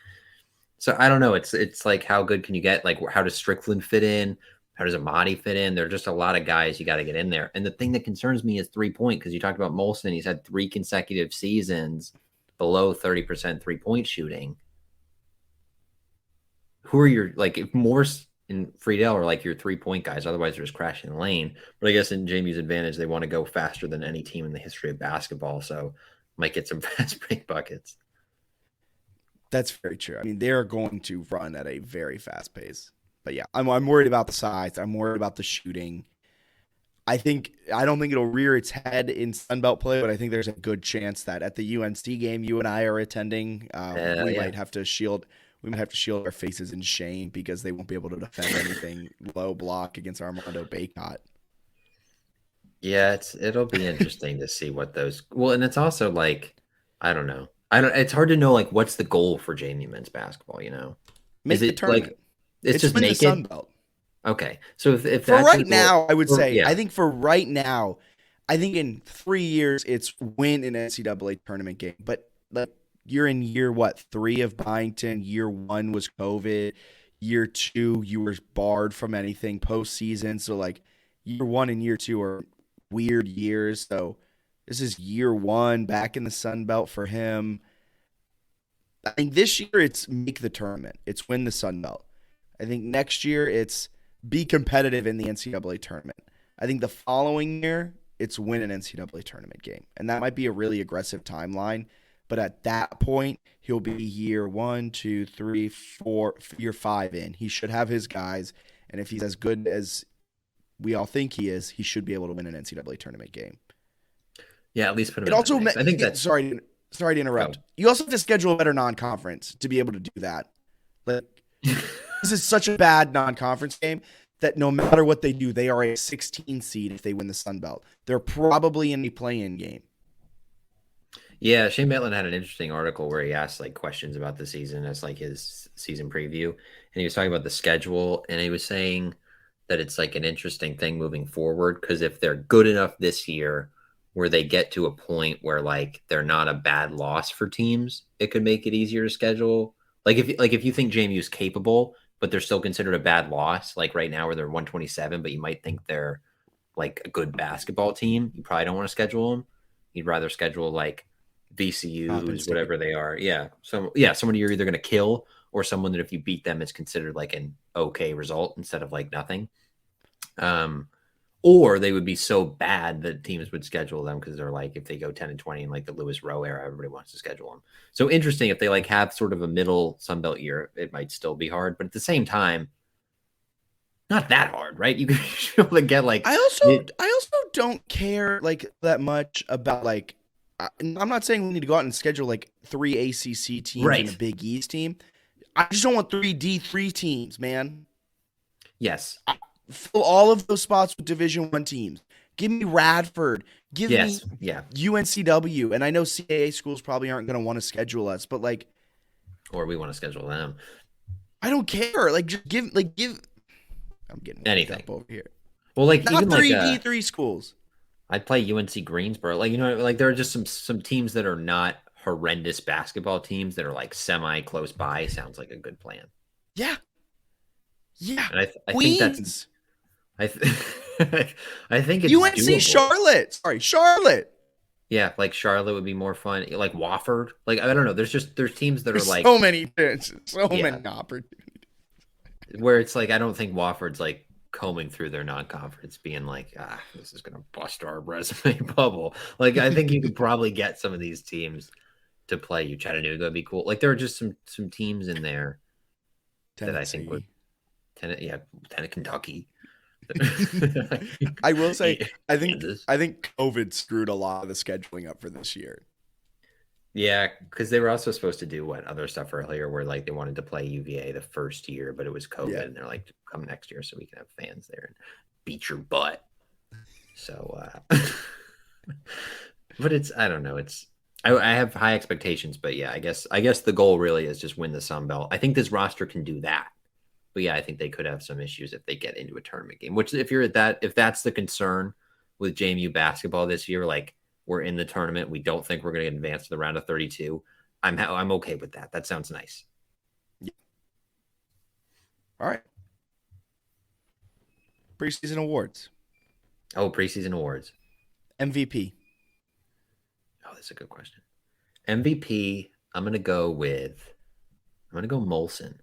So I don't know. It's like how good can you get? Like how does Strickland fit in? How does Amadi fit in? There are just a lot of guys you got to get in there. And the thing that concerns me is 3-point because you talked about Molson. He's had 3 consecutive seasons below 30% 3-point shooting. Who are your like if Morse and Friedel are like your 3-point guys? Otherwise, they're just crashing the lane. But I guess in JMU's advantage, they want to go faster than any team in the history of basketball. So might get some fast break buckets. That's very true. I mean, they're going to run at a very fast pace. But yeah, I'm worried about the size. I'm worried about the shooting. I don't think it'll rear its head in Sunbelt play, but I think there's a good chance that at the UNC game you and I are attending, we might have to shield our faces in shame because they won't be able to defend anything low block against Armando Baycott. Yeah, it'll be interesting to see what those. Well, and it's also like I don't know. I don't. It's hard to know like what's the goal for JMU men's basketball. Make Is the it tournament. like it's just win make the it? Sun Belt. Okay, so if For that's right your goal- now, I would or- say, yeah, I think for right now, I think in 3 years, it's win an NCAA tournament game. But like you're in year, 3 of Byington. Year 1 was COVID. Year 2, you were barred from anything postseason. So like year 1 and year 2 are weird years. So this is year 1 back in the Sun Belt for him. I think this year it's make the tournament. It's win the Sun Belt. I think next year it's be competitive in the NCAA tournament. I think the following year, it's win an NCAA tournament game. And that might be a really aggressive timeline. But at that point, he'll be year 1, 2, 3, 4, year 5 in. He should have his guys. And if he's as good as we all think he is, he should be able to win an NCAA tournament game. yeah. At least put him. It in also, the mix. I think that's sorry to interrupt. Oh. You also have to schedule a better non-conference to be able to do that. Like, this is such a bad non-conference game that no matter what they do, they are a 16 seed if they win the Sun Belt. They're probably in a play-in game. Yeah, Shane Maitland had an interesting article where he asked like questions about the season as like his season preview, and he was talking about the schedule, and he was saying that it's like an interesting thing moving forward because if they're good enough this year where they get to a point where like they're not a bad loss for teams, it could make it easier to schedule. Like if you think JMU is capable, but they're still considered a bad loss, like right now where they're 127, but you might think they're like a good basketball team, you probably don't want to schedule them. You'd rather schedule like VCUs, whatever they are. Yeah. So yeah, somebody you're either going to kill or someone that if you beat them, it's considered like an okay result instead of like nothing. Or they would be so bad that teams would schedule them because they're like, if they go 10-20 in like the Lewis Rowe era, everybody wants to schedule them. So interesting. If they like have sort of a middle Sunbelt year, it might still be hard. But at the same time, not that hard, right? You can be able to get like. I also don't care like that much about like. I'm not saying we need to go out and schedule like 3 ACC teams Right. and a Big East team. I just don't want 3 D3 teams, man. Yes. Fill all of those spots with Division I teams. Give me Radford. Give me UNCW. And I know CAA schools probably aren't going to want to schedule us, but like, or we want to schedule them. I don't care. Like, just give. I'm getting anything up over here. Well, like Not even 3 like D3 schools. I'd play UNC Greensboro. Like, you know, like there are just some teams that are not horrendous basketball teams that are like semi close by. Sounds like a good plan. Yeah. Yeah. And I think that's. I think it's UNC doable. Charlotte. Sorry, Charlotte. Yeah, like Charlotte would be more fun. Like Wofford. Like I don't know. There's teams that are like so many opportunities. Where it's like I don't think Wofford's like combing through their non-conference, being like, this is gonna bust our resume bubble. Like I think you could probably get some of these teams to play you. Chattanooga would be cool. Like there are just some teams in there that I think would. Kentucky. I will say, I think COVID screwed a lot of the scheduling up for this year. Yeah, because they were also supposed to do other stuff earlier, where like they wanted to play UVA the first year, but it was COVID, and they're like, "Come next year, so we can have fans there and beat your butt." So, but I don't know. I have high expectations, but yeah, I guess the goal really is just win the Sun Belt. I think this roster can do that. But yeah, I think they could have some issues if they get into a tournament game. Which, if that's the concern with JMU basketball this year, like we're in the tournament, we don't think we're going to advance to the round of 32. I'm okay with that. That sounds nice. Yeah. All right. Preseason awards. Oh, preseason awards. MVP. Oh, that's a good question. MVP. I'm going to go Molson.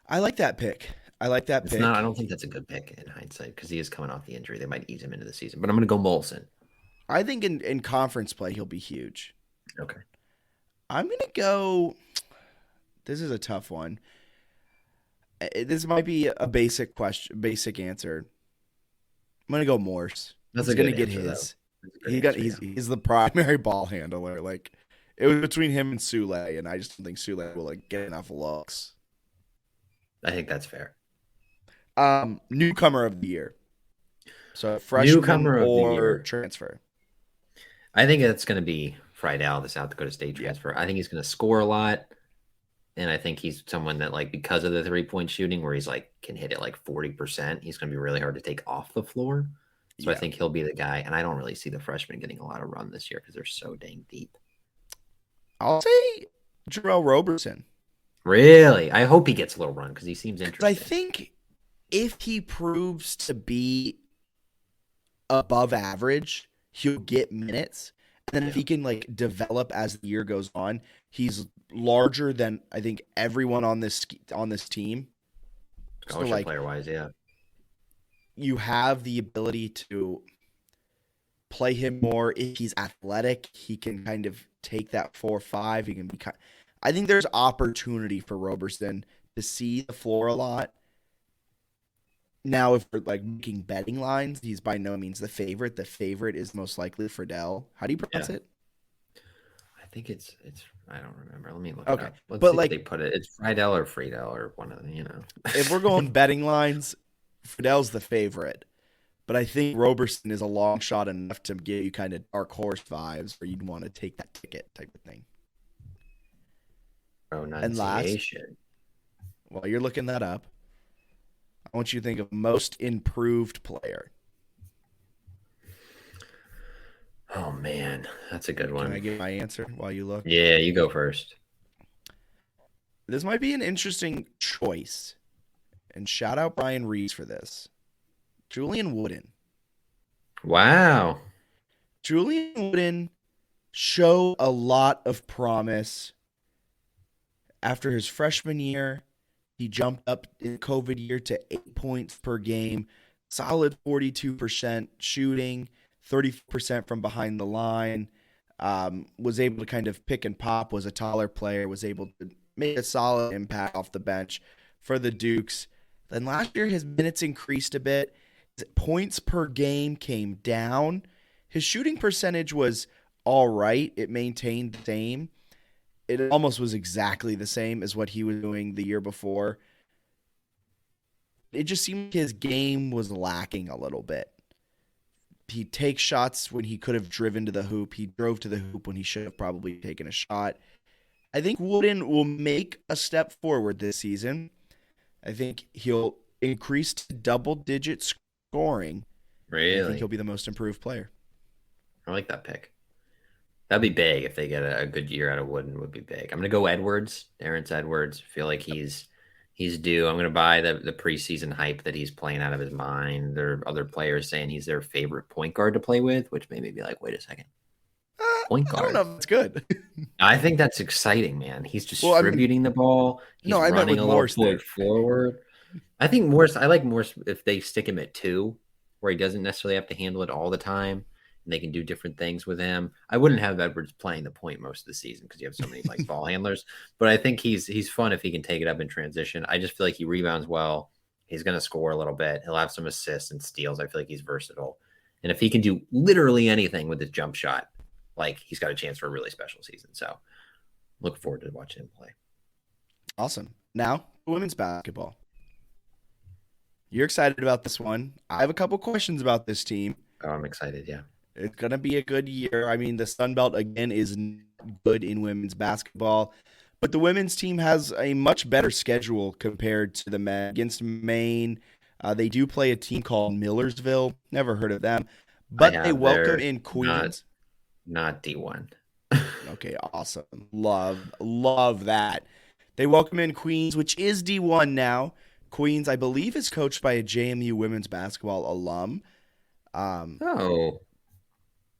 I like that pick. I don't think that's a good pick in hindsight because he is coming off the injury. They might ease him into the season, but I'm going to go Molson. I think in conference play, he'll be huge. Okay. I'm going to go. This is a tough one. This might be a basic answer. I'm going to go Morse. That's going to get his. He's the primary ball handler. Like it was between him and Sule, and I just don't think Sule will like get enough looks. I think that's fair. Newcomer of the year. So freshman or transfer. I think it's going to be Friedel, the South Dakota State transfer. Yeah. I think he's going to score a lot. And I think he's someone that, like, because of the 3-point shooting where he's like can hit it like 40%, he's going to be really hard to take off the floor. So I think he'll be the guy. And I don't really see the freshmen getting a lot of run this year because they're so dang deep. I'll say Jarrell Roberson. Really? I hope he gets a little run because he seems interesting. I think if he proves to be above average, he'll get minutes. And then if he can like develop as the year goes on, he's larger than I think everyone on this team. So like player-wise, yeah. You have the ability to play him more. If he's athletic, he can kind of take that 4-5. He can be I think there's opportunity for Roberson to see the floor a lot. Now, if we're like making betting lines, he's by no means the favorite. The favorite is most likely Friedel. How do you pronounce it? I think it's. I don't remember. Let me look. Okay, it up. Let's but see like if they put it, it's Friedel or one of them. If we're going betting lines, Friedel's the favorite. But I think Roberson is a long shot enough to give you kind of dark horse vibes where you'd want to take that ticket type of thing. And last, while you're looking that up, I want you to think of most improved player. Oh, man. That's a good one. Can I give my answer while you look? Yeah, you go first. This might be an interesting choice. And shout out Brian Rees for this. Julian Wooden. Wow. Julian Wooden showed a lot of promise. After his freshman year, He jumped up in COVID year to 8 points per game, solid 42% shooting, 30% from behind the line. Was able to kind of pick and pop, was a taller player, was able to make a solid impact off the bench for the Dukes. Then last year, his minutes increased a bit. His points per game came down. His shooting percentage was all right. It maintained the same. It almost was exactly the same as what he was doing the year before. It just seemed like his game was lacking a little bit. He takes shots when he could have driven to the hoop. He drove to the hoop when he should have probably taken a shot. I think Wooden will make a step forward this season. I think he'll increase to double-digit scoring. Really? I think he'll be the most improved player. I like that pick. That'd be big if they get a good year out of Wooden. Would be big. I'm gonna go Edwards, Terrence Edwards. Feel like he's due. I'm gonna buy the preseason hype that he's playing out of his mind. There are other players saying he's their favorite point guard to play with, which made me be like, wait a second, point guard. I don't know if it's good. I think that's exciting, man. He's distributing the ball. He's running a little point forward. I think Morse. I like Morse if they stick him at 2, where he doesn't necessarily have to handle it all the time. And they can do different things with him. I wouldn't have Edwards playing the point most of the season because you have so many like ball handlers. But I think he's fun if he can take it up in transition. I just feel like he rebounds well. He's going to score a little bit. He'll have some assists and steals. I feel like he's versatile. And if he can do literally anything with his jump shot, like he's got a chance for a really special season. So look forward to watching him play. Awesome. Now, women's basketball. You're excited about this one. I have a couple questions about this team. Oh, I'm excited. Yeah. It's going to be a good year. I mean, the Sun Belt, again, is good in women's basketball. But the women's team has a much better schedule compared to the men. Against Maine, they do play a team called Millersville. Never heard of them. But they welcome in Queens. Not D1. Okay, awesome. Love that. They welcome in Queens, which is D1 now. Queens, I believe, is coached by a JMU women's basketball alum.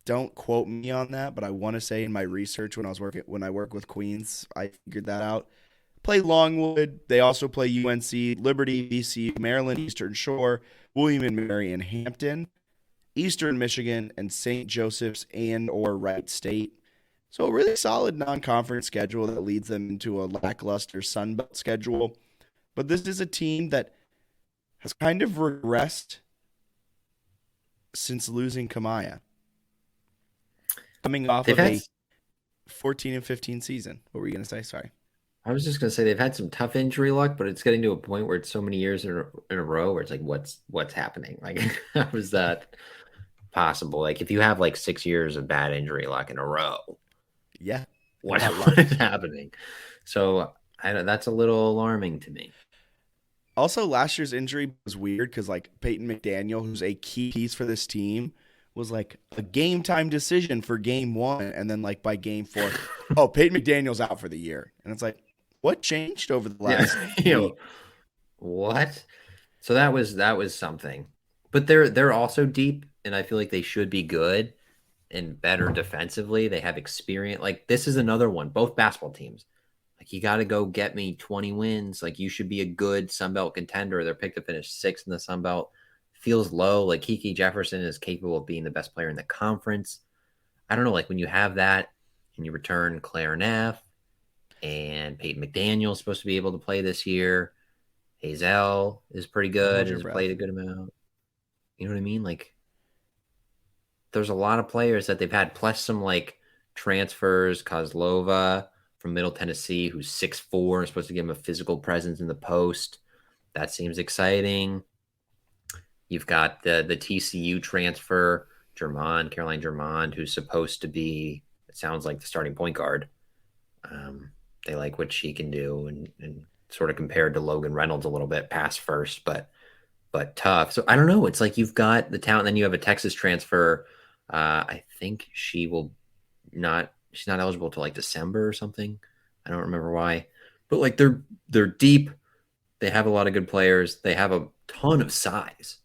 Don't quote me on that, but I want to say in my research when I work with Queens, I figured that out. Play Longwood. They also play UNC, Liberty, VCU, Maryland, Eastern Shore, William and Mary, and Hampton, Eastern Michigan, and St. Joseph's and/or Wright State. So a really solid non-conference schedule that leads them into a lackluster Sun Belt schedule. But this is a team that has kind of regressed since losing Kamaya. Coming off of a 14-15 season. What were you going to say? Sorry. I was just going to say they've had some tough injury luck, but it's getting to a point where it's so many years in a row where it's like, what's happening? Like, how is that possible? Like, if you have like 6 years of bad injury luck in a row, yeah, what is happening? So that's a little alarming to me. Also, last year's injury was weird because like Peyton McDaniel, who's a key piece for this team, was like a game time decision for game 1. And then like by game 4, Peyton McDaniel's out for the year. And it's like, what changed over the last week? What? So that was something. But they're also deep, and I feel like they should be good and better defensively. They have experience. Like this is another one. Both basketball teams. Like you got to go get me 20 wins. Like you should be a good Sun Belt contender. They're picked to finish 6th in the Sun Belt. Feels low. Like Kiki Jefferson is capable of being the best player in the conference. I don't know. Like when you have that and you return Claire Neff and Peyton McDaniel is supposed to be able to play this year. Hazel is pretty good. Has played a good amount. You know what I mean? Like there's a lot of players that they've had, plus some like transfers. Kozlova from Middle Tennessee, who's 6'4", and supposed to give him a physical presence in the post. That seems exciting. You've got the TCU transfer, Caroline Germond, who's supposed to be, it sounds like, the starting point guard. They like what she can do and sort of compared to Logan Reynolds a little bit, pass first, but tough. So I don't know. It's like you've got the talent, then you have a Texas transfer. I think she's not eligible till like December or something. I don't remember why. But like they're deep. They have a lot of good players. They have a ton of size.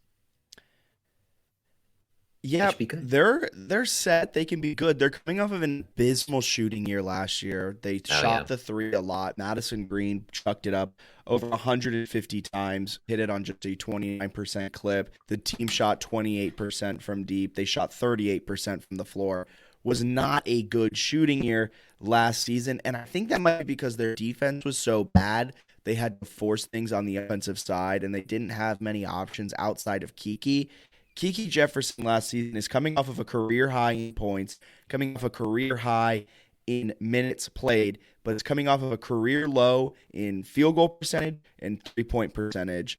Yeah, should be good. they're set. They can be good. They're coming off of an abysmal shooting year last year. They Oh, shot yeah. the three a lot. Madison Green chucked it up over 150 times, hit it on just a 29% clip. The team shot 28% from deep. They shot 38% from the floor. Was not a good shooting year last season, and I think that might be because their defense was so bad. They had to force things on the offensive side, and they didn't have many options outside of Kiki. Kiki Jefferson last season is coming off of a career high in points, coming off a career high in minutes played, but it's coming off of a career low in field goal percentage and 3-point percentage.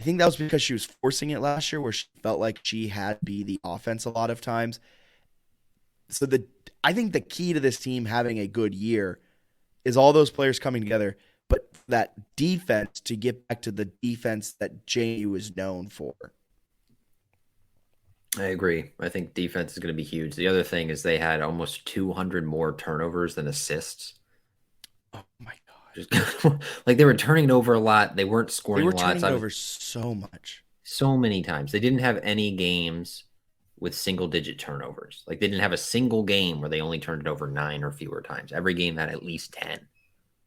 I think that was because she was forcing it last year where she felt like she had to be the offense a lot of times. So I think the key to this team having a good year is all those players coming together, but that defense to get back to the defense that JMU is known for. I agree. I think defense is going to be huge. The other thing is they had almost 200 more turnovers than assists. Oh my God. Just like they were turning it over a lot. They weren't scoring They were a lot. turning it over so much. So many times. They didn't have any games with single digit turnovers. Like they didn't have a single game where they only turned it over 9 or fewer times. Every game had at least 10.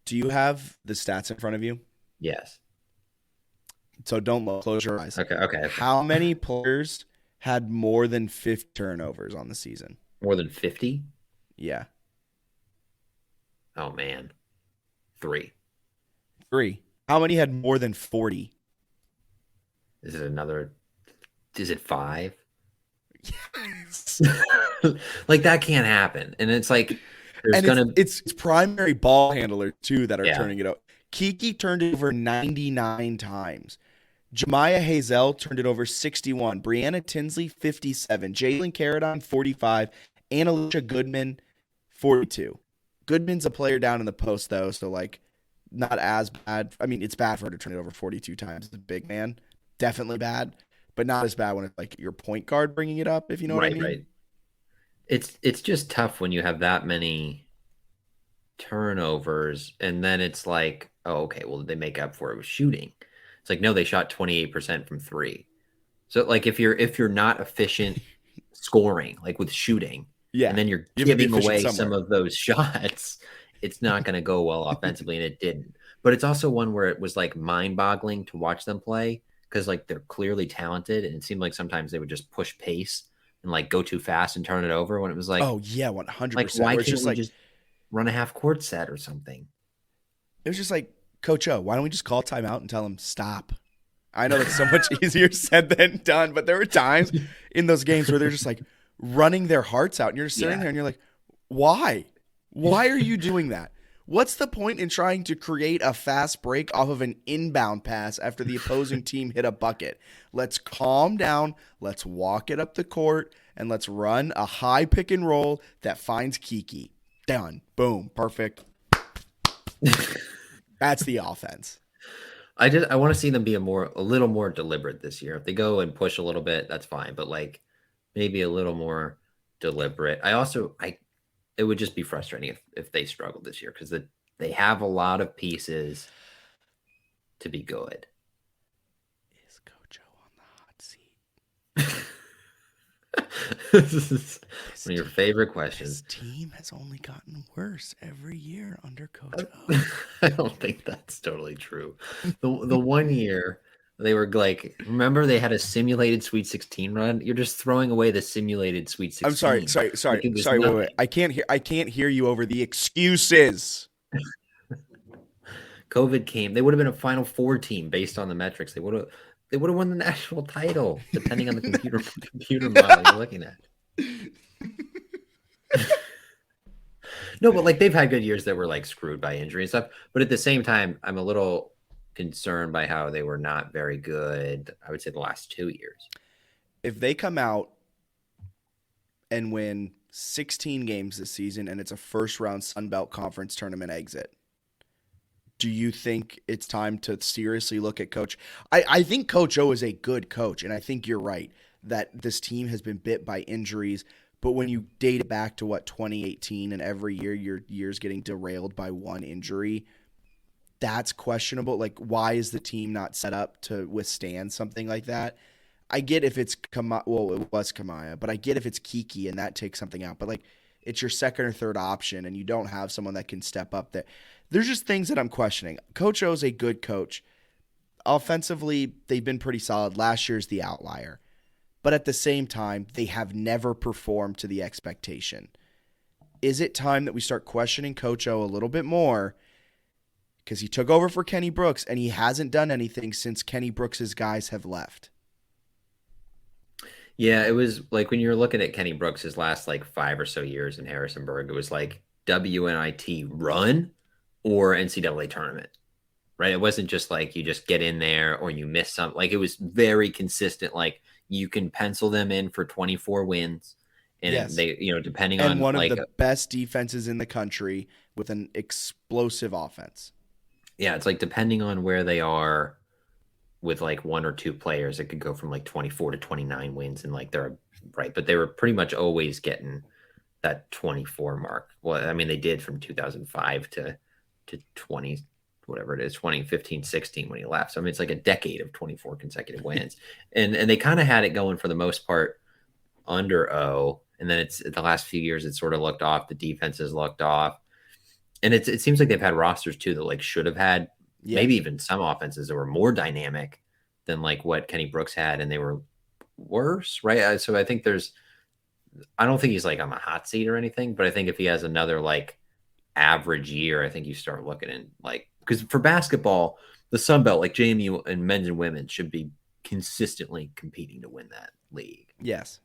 Do you have the stats in front of you? Yes. So don't look. Close your eyes. Okay. How many players had more than 50 turnovers on the season? More than 50? Yeah. Oh, man. 3. 3. How many had more than 40? Is it 5? Yes. Like that can't happen. And it's like it's primary ball handlers too that are Yeah. turning it over. Kiki turned it over 99 times. Jemiah Hazel turned it over 61. Brianna Tinsley 57. Jalen Carradine 45. And Alicia Goodman 42. Goodman's a player down in the post though, so like not as bad. I mean, it's bad for her to turn it over 42 times as a big man. Definitely bad. But not as bad when it's like your point guard bringing it up, if you know what I mean. Right. It's just tough when you have that many turnovers, and then it's like, oh, okay, well, did they make up for it with shooting? It's like, no, they shot 28% from 3. So like if you're not efficient scoring, like with shooting, and then you're giving away some of those shots, it's not going to go well offensively, and it didn't. But it's also one where it was like mind-boggling to watch them play. Because like they're clearly talented, and it seemed like sometimes they would just push pace and like go too fast and turn it over when it was like, oh yeah, 100%. Like why can't we just run a half court set or something? It was just like, Coach O, why don't we just call timeout and tell him stop? I know that's so much easier said than done, but there were times in those games where they're just like running their hearts out, and you're just sitting there and you're like, why? Why are you doing that? What's the point in trying to create a fast break off of an inbound pass after the opposing team hit a bucket? Let's calm down. Let's walk it up the court, and let's run a high pick and roll that finds Kiki. Done. Boom. Perfect. That's the offense. I want to see them be a little more deliberate this year. If they go and push a little bit, that's fine. But like maybe a little more deliberate. It would just be frustrating if they struggled this year because they have a lot of pieces to be good. Is Coach O on the hot seat? This is one of your favorite questions. This team has only gotten worse every year under Coach O. I don't think that's totally true. The 1 year they were like, remember they had a simulated Sweet 16 run? You're just throwing away the simulated Sweet 16. I'm sorry. Wait. I can't hear you over the excuses. COVID came. They would have been a Final Four team based on the metrics. They would have won the national title, depending on the computer model you're looking at. No, but like they've had good years that were like screwed by injury and stuff. But at the same time, I'm a little concerned by how they were not very good, I would say, the last 2 years. If they come out and win 16 games this season and it's a first-round Sun Belt Conference tournament exit, do you think it's time to seriously look at Coach? I think Coach O is a good coach, and I think you're right that this team has been bit by injuries. But when you date it back to, 2018, and every year your year's getting derailed by one injury, that's questionable. Like, why is the team not set up to withstand something like that? I get if it's well, it was Kamaya, but I get if it's Kiki and that takes something out. But like, it's your second or third option, and you don't have someone that can step up there. There's just things that I'm questioning. Coach O's a good coach. Offensively, they've been pretty solid. Last year's the outlier. But at the same time, they have never performed to the expectation. Is it time that we start questioning Coach O a little bit more? Because he took over for Kenny Brooks, and he hasn't done anything since Kenny Brooks' guys have left. Yeah, it was like when you're looking at Kenny Brooks' last like 5 or so years in Harrisonburg, it was like WNIT run or NCAA tournament, right? It wasn't just like you just get in there or you miss something. Like it was very consistent. Like you can pencil them in for 24 wins. And Yes. they, depending And on one like of the best defenses in the country with an explosive offense. yeah, it's like depending on where they are with like 1 or 2 players, it could go from like 24 to 29 wins and like they're right. But they were pretty much always getting that 24 mark. Well, I mean, they did from 2005 to 20, whatever it is, 2015, 16 when he left. So I mean, it's like a decade of 24 consecutive wins. and they kind of had it going for the most part under O. And then it's the last few years, it sort of looked off. The defense has looked off. And it seems like they've had rosters too that like should have had maybe even some offenses that were more dynamic than like what Kenny Brooks had, and they were worse, right? So I think I don't think he's like on the hot seat or anything, but I think if he has another like average year, I think you start looking in like, because for basketball, the Sun Belt, like JMU and men's and women should be consistently competing to win that league. Yes.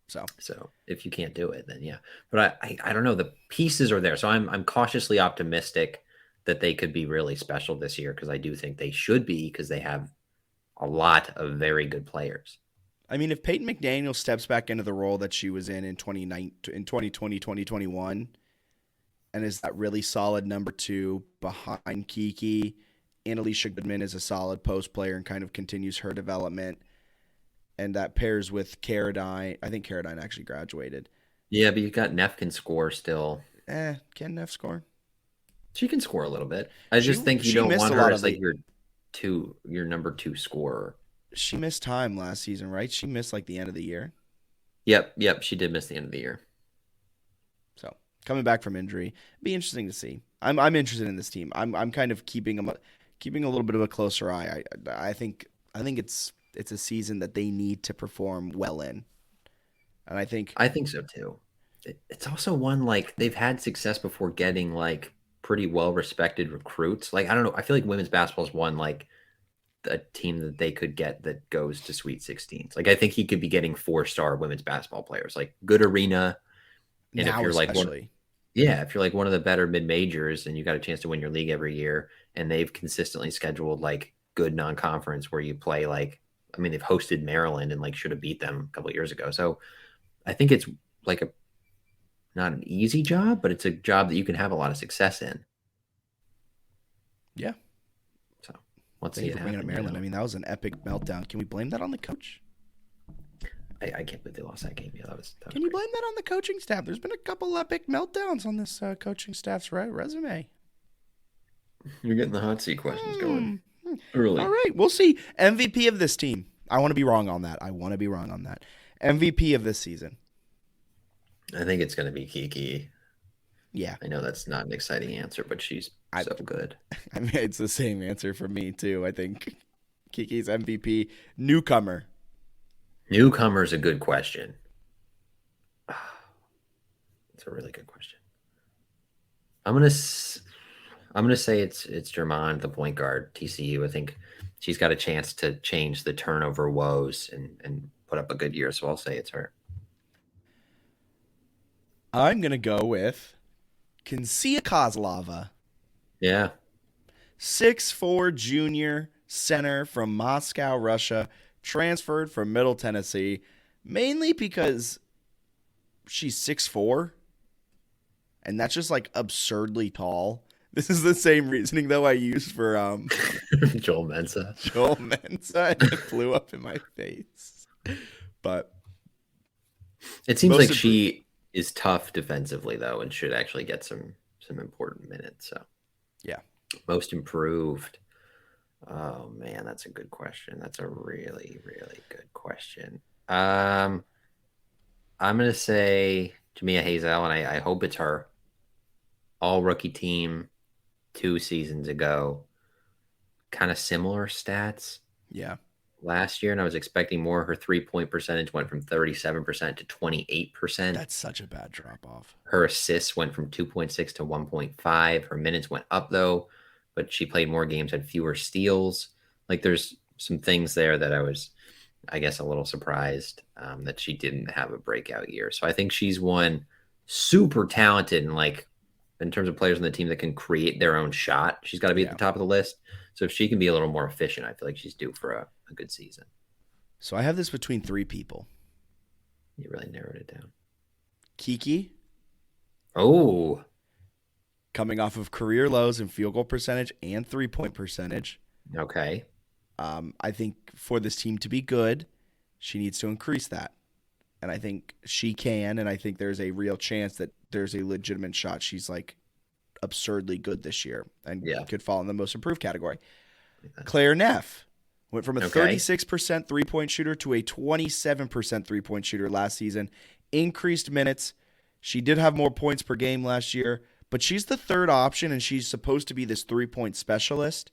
So if you can't do it, then yeah. But I don't know. The pieces are there. So I'm cautiously optimistic that they could be really special this year, because I do think they should be, because they have a lot of very good players. I mean, if Peyton McDaniel steps back into the role that she was in 2020, 2021, and is that really solid number 2 behind Kiki, and Alicia Goodman is a solid post player and kind of continues her development, and that pairs with Caradine. I think Caradine actually graduated. Yeah, but you've got Neff can score still. Can Neff score? She can score a little bit. I just think you don't want her as like your number 2 scorer. She missed time last season, right? She missed like the end of the year. Yep. She did miss the end of the year. So coming back from injury, be interesting to see. I'm interested in this team. I'm kind of keeping a little bit of a closer eye. I think it's a season that they need to perform well in, and I think so too. It's also one like they've had success before getting like pretty well respected recruits. Like I don't know, I feel like women's basketball is one like a team that they could get that goes to Sweet 16s. Like I think he could be getting 4-star women's basketball players, like good arena. And now if you're like if you're like one of the better mid majors and you got a chance to win your league every year, and they've consistently scheduled like good non-conference where you play like, I mean, they've hosted Maryland and like should have beat them a couple of years ago. So I think it's like not an easy job, but it's a job that you can have a lot of success in. Yeah. So let's see it bringing up Maryland. I mean, that was an epic meltdown. Can we blame that on the coach? I can't believe they lost that game. Yeah, that was Can you blame that on the coaching staff? There's been a couple epic meltdowns on this coaching staff's resume. You're getting the hot seat questions going early. All right, we'll see. MVP of this team. I want to be wrong on that. MVP of this season. I think it's going to be Kiki. Yeah. I know that's not an exciting answer, but she's so good. I mean, it's the same answer for me, too. I think Kiki's MVP. Newcomer is a good question. It's a really good question. I'm gonna say it's Germain, the point guard, TCU. I think she's got a chance to change the turnover woes and put up a good year. So I'll say it's her. I'm gonna go with Kinsia Kozlova. Yeah. 6'4" junior center from Moscow, Russia, transferred from Middle Tennessee, mainly because she's 6'4", and that's just like absurdly tall. This is the same reasoning though I used for Joel Mensa. And it flew up in my face. But it seems like she is tough defensively though, and should actually get some important minutes. So yeah, most improved. Oh man, that's a good question. That's a really, really good question. I'm gonna say Jamia Hazel, and I hope it's her. All rookie team 2 seasons ago, kind of similar stats Yeah. last year, and I was expecting more. Her 3-point percentage went from 37% to 28%. That's such a bad drop off. Her assists went from 2.6 to 1.5. Her minutes went up though, but she played more games, had fewer steals. Like there's some things there that I was, I guess, a little surprised that she didn't have a breakout year. So I think she's one super talented and like in terms of players on the team that can create their own shot. She's got to be at the top of the list. So if she can be a little more efficient, I feel like she's due for a good season. So I have this between 3 people. You really narrowed it down. Kiki, Oh, coming off of career lows in field goal percentage and 3-point percentage. okay. I think for this team to be good, she needs to increase that. And I think she can, and I think there's a real chance that there's a legitimate shot she's like absurdly good this year and could fall in the most improved category. Claire Neff went from a 36% three-point shooter to a 27% three-point shooter last season. Increased minutes. She did have more points per game last year, but she's the third option, and she's supposed to be this three-point specialist.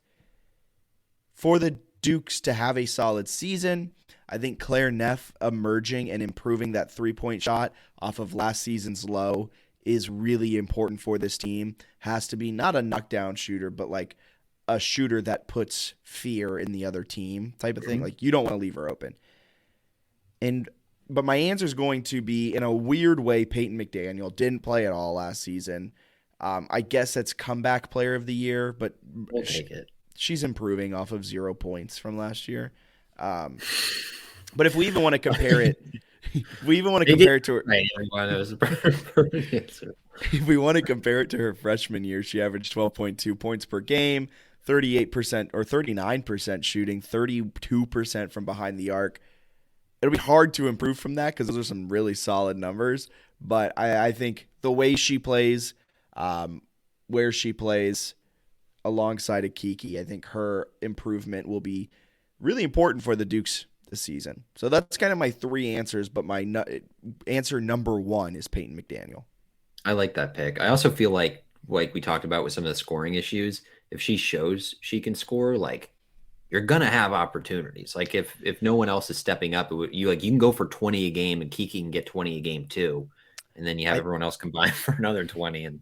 For the Dukes to have a solid season, I think Claire Neff emerging and improving that three-point shot off of last season's low is really important for this team. Has to be not a knockdown shooter, but like a shooter that puts fear in the other team type of thing. Like you don't want to leave her open. But my answer is going to be, in a weird way, Peyton McDaniel didn't play at all last season. I guess that's comeback player of the year, but We'll take it. She's improving off of 0 points from last year. But if we even want to compare it, if we want to compare it to her, right, that was a perfect answer. If we want to compare it to her freshman year, she averaged 12.2 points per game, 38% or 39% shooting, 32% from behind the arc. It'll be hard to improve from that because those are some really solid numbers. But I think the way she plays, where she plays alongside of Kiki, I think her improvement will be really important for the Dukes this season. So that's kind of my 3 answers, but my answer number 1 is Peyton McDaniel. I like that pick. I also feel like we talked about with some of the scoring issues, if she shows she can score, like you're gonna have opportunities. Like if no one else is stepping up, you can go for 20 a game and Kiki can get 20 a game too, and then you have everyone else combined for another 20, and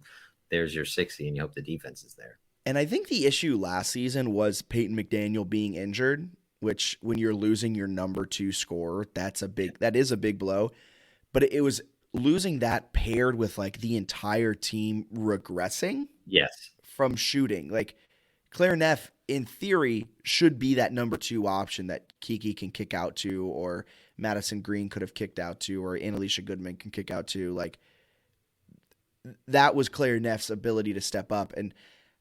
there's your 60, and you hope the defense is there. And I think the issue last season was Peyton McDaniel being injured, which when you're losing your number 2 scorer, that is a big blow. But it was losing that paired with like the entire team regressing. Yes. From shooting. Like Claire Neff, in theory, should be that number 2 option that Kiki can kick out to, or Madison Green could have kicked out to, or Annalisa Goodman can kick out to. Like that was Claire Neff's ability to step up. And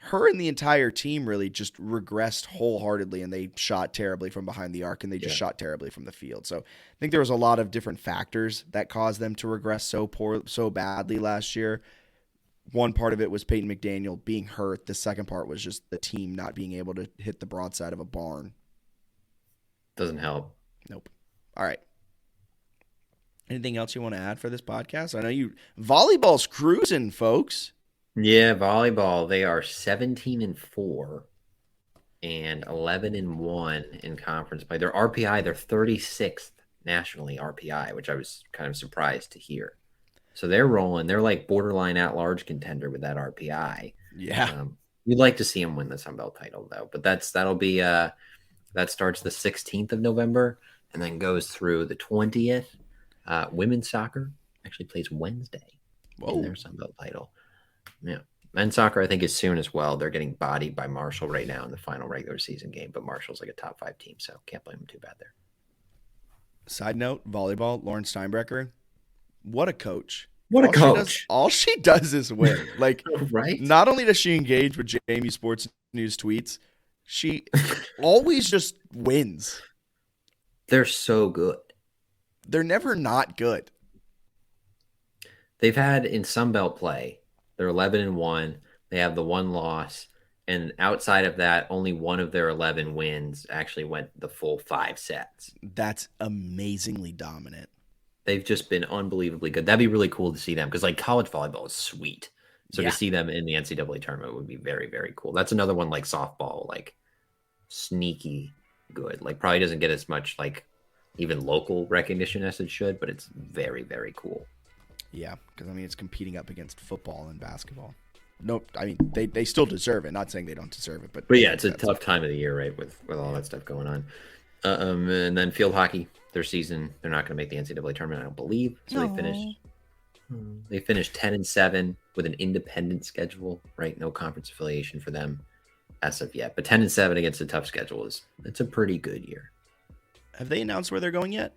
her and the entire team really just regressed wholeheartedly, and they shot terribly from behind the arc, and they just shot terribly from the field. So I think there was a lot of different factors that caused them to regress so badly last year. One part of it was Peyton McDaniel being hurt. The second part was just the team not being able to hit the broadside of a barn. Doesn't help. Nope. All right. Anything else you want to add for this podcast? I know volleyball's cruising, folks. Yeah, volleyball. They are 17-4 and 11-1 in conference play. Their RPI, they're 36th nationally RPI, which I was kind of surprised to hear. So they're rolling. They're like borderline at-large contender with that RPI. Yeah. We'd like to see them win the Sun Belt title, though. But that'll be that starts the 16th of November and then goes through the 20th. Women's soccer actually plays Wednesday in their Sun Belt title. Yeah. Men's soccer, I think, is soon as well. They're getting bodied by Marshall right now in the final regular season game, but Marshall's like a top 5 team, so can't blame them too bad there. Side note, volleyball, Lauren Steinbrecher, what a coach. All she does is win. Like, right? Not only does she engage with JMU Sports News tweets, she always just wins. They're so good. They're never not good. They've had in Sun Belt play, they're 11-1. They have the one loss, And outside of that, only one of their 11 wins actually went the full 5 sets. That's amazingly dominant. They've just been unbelievably good. That'd be really cool to see them because like college volleyball is sweet. So to see them in the NCAA tournament would be very, very cool. That's another one like softball, like sneaky good. Like probably doesn't get as much like even local recognition as it should, but it's very, very cool. Yeah, because I mean it's competing up against football and basketball. Nope, I mean they still deserve it. Not saying they don't deserve it, but yeah, it's a tough time of the year, right? With all that stuff going on. And then field hockey, their season, they're not going to make the NCAA tournament, I don't believe. So they finished 10-7 with an independent schedule, right? No conference affiliation for them as of yet. But 10-7 against a tough schedule it's a pretty good year. Have they announced where they're going yet?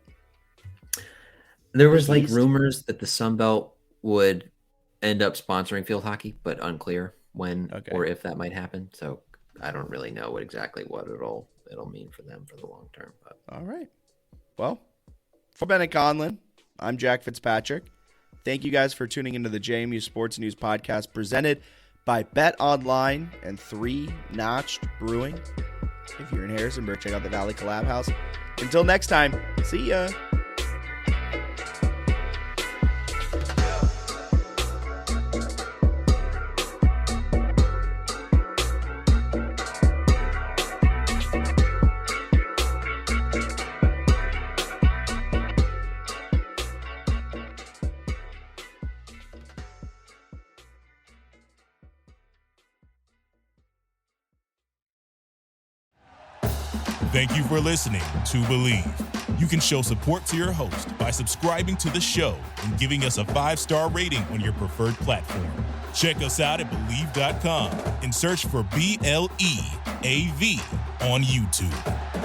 There was like rumors that the Sun Belt would end up sponsoring field hockey, but unclear when or if that might happen. So I don't really know what it'll mean for them for the long term. But. All right. Well, for Bennett Conlin, I'm Jack Fitzpatrick. Thank you guys for tuning into the JMU Sports News Podcast presented by Bet Online and Three Notch'd Brewing. If you're in Harrisonburg, check out the Valley Collab House. Until next time, see ya. Thank you for listening to Believe. You can show support to your host by subscribing to the show and giving us a 5-star rating on your preferred platform. Check us out at Believe.com and search for BLEAV on YouTube.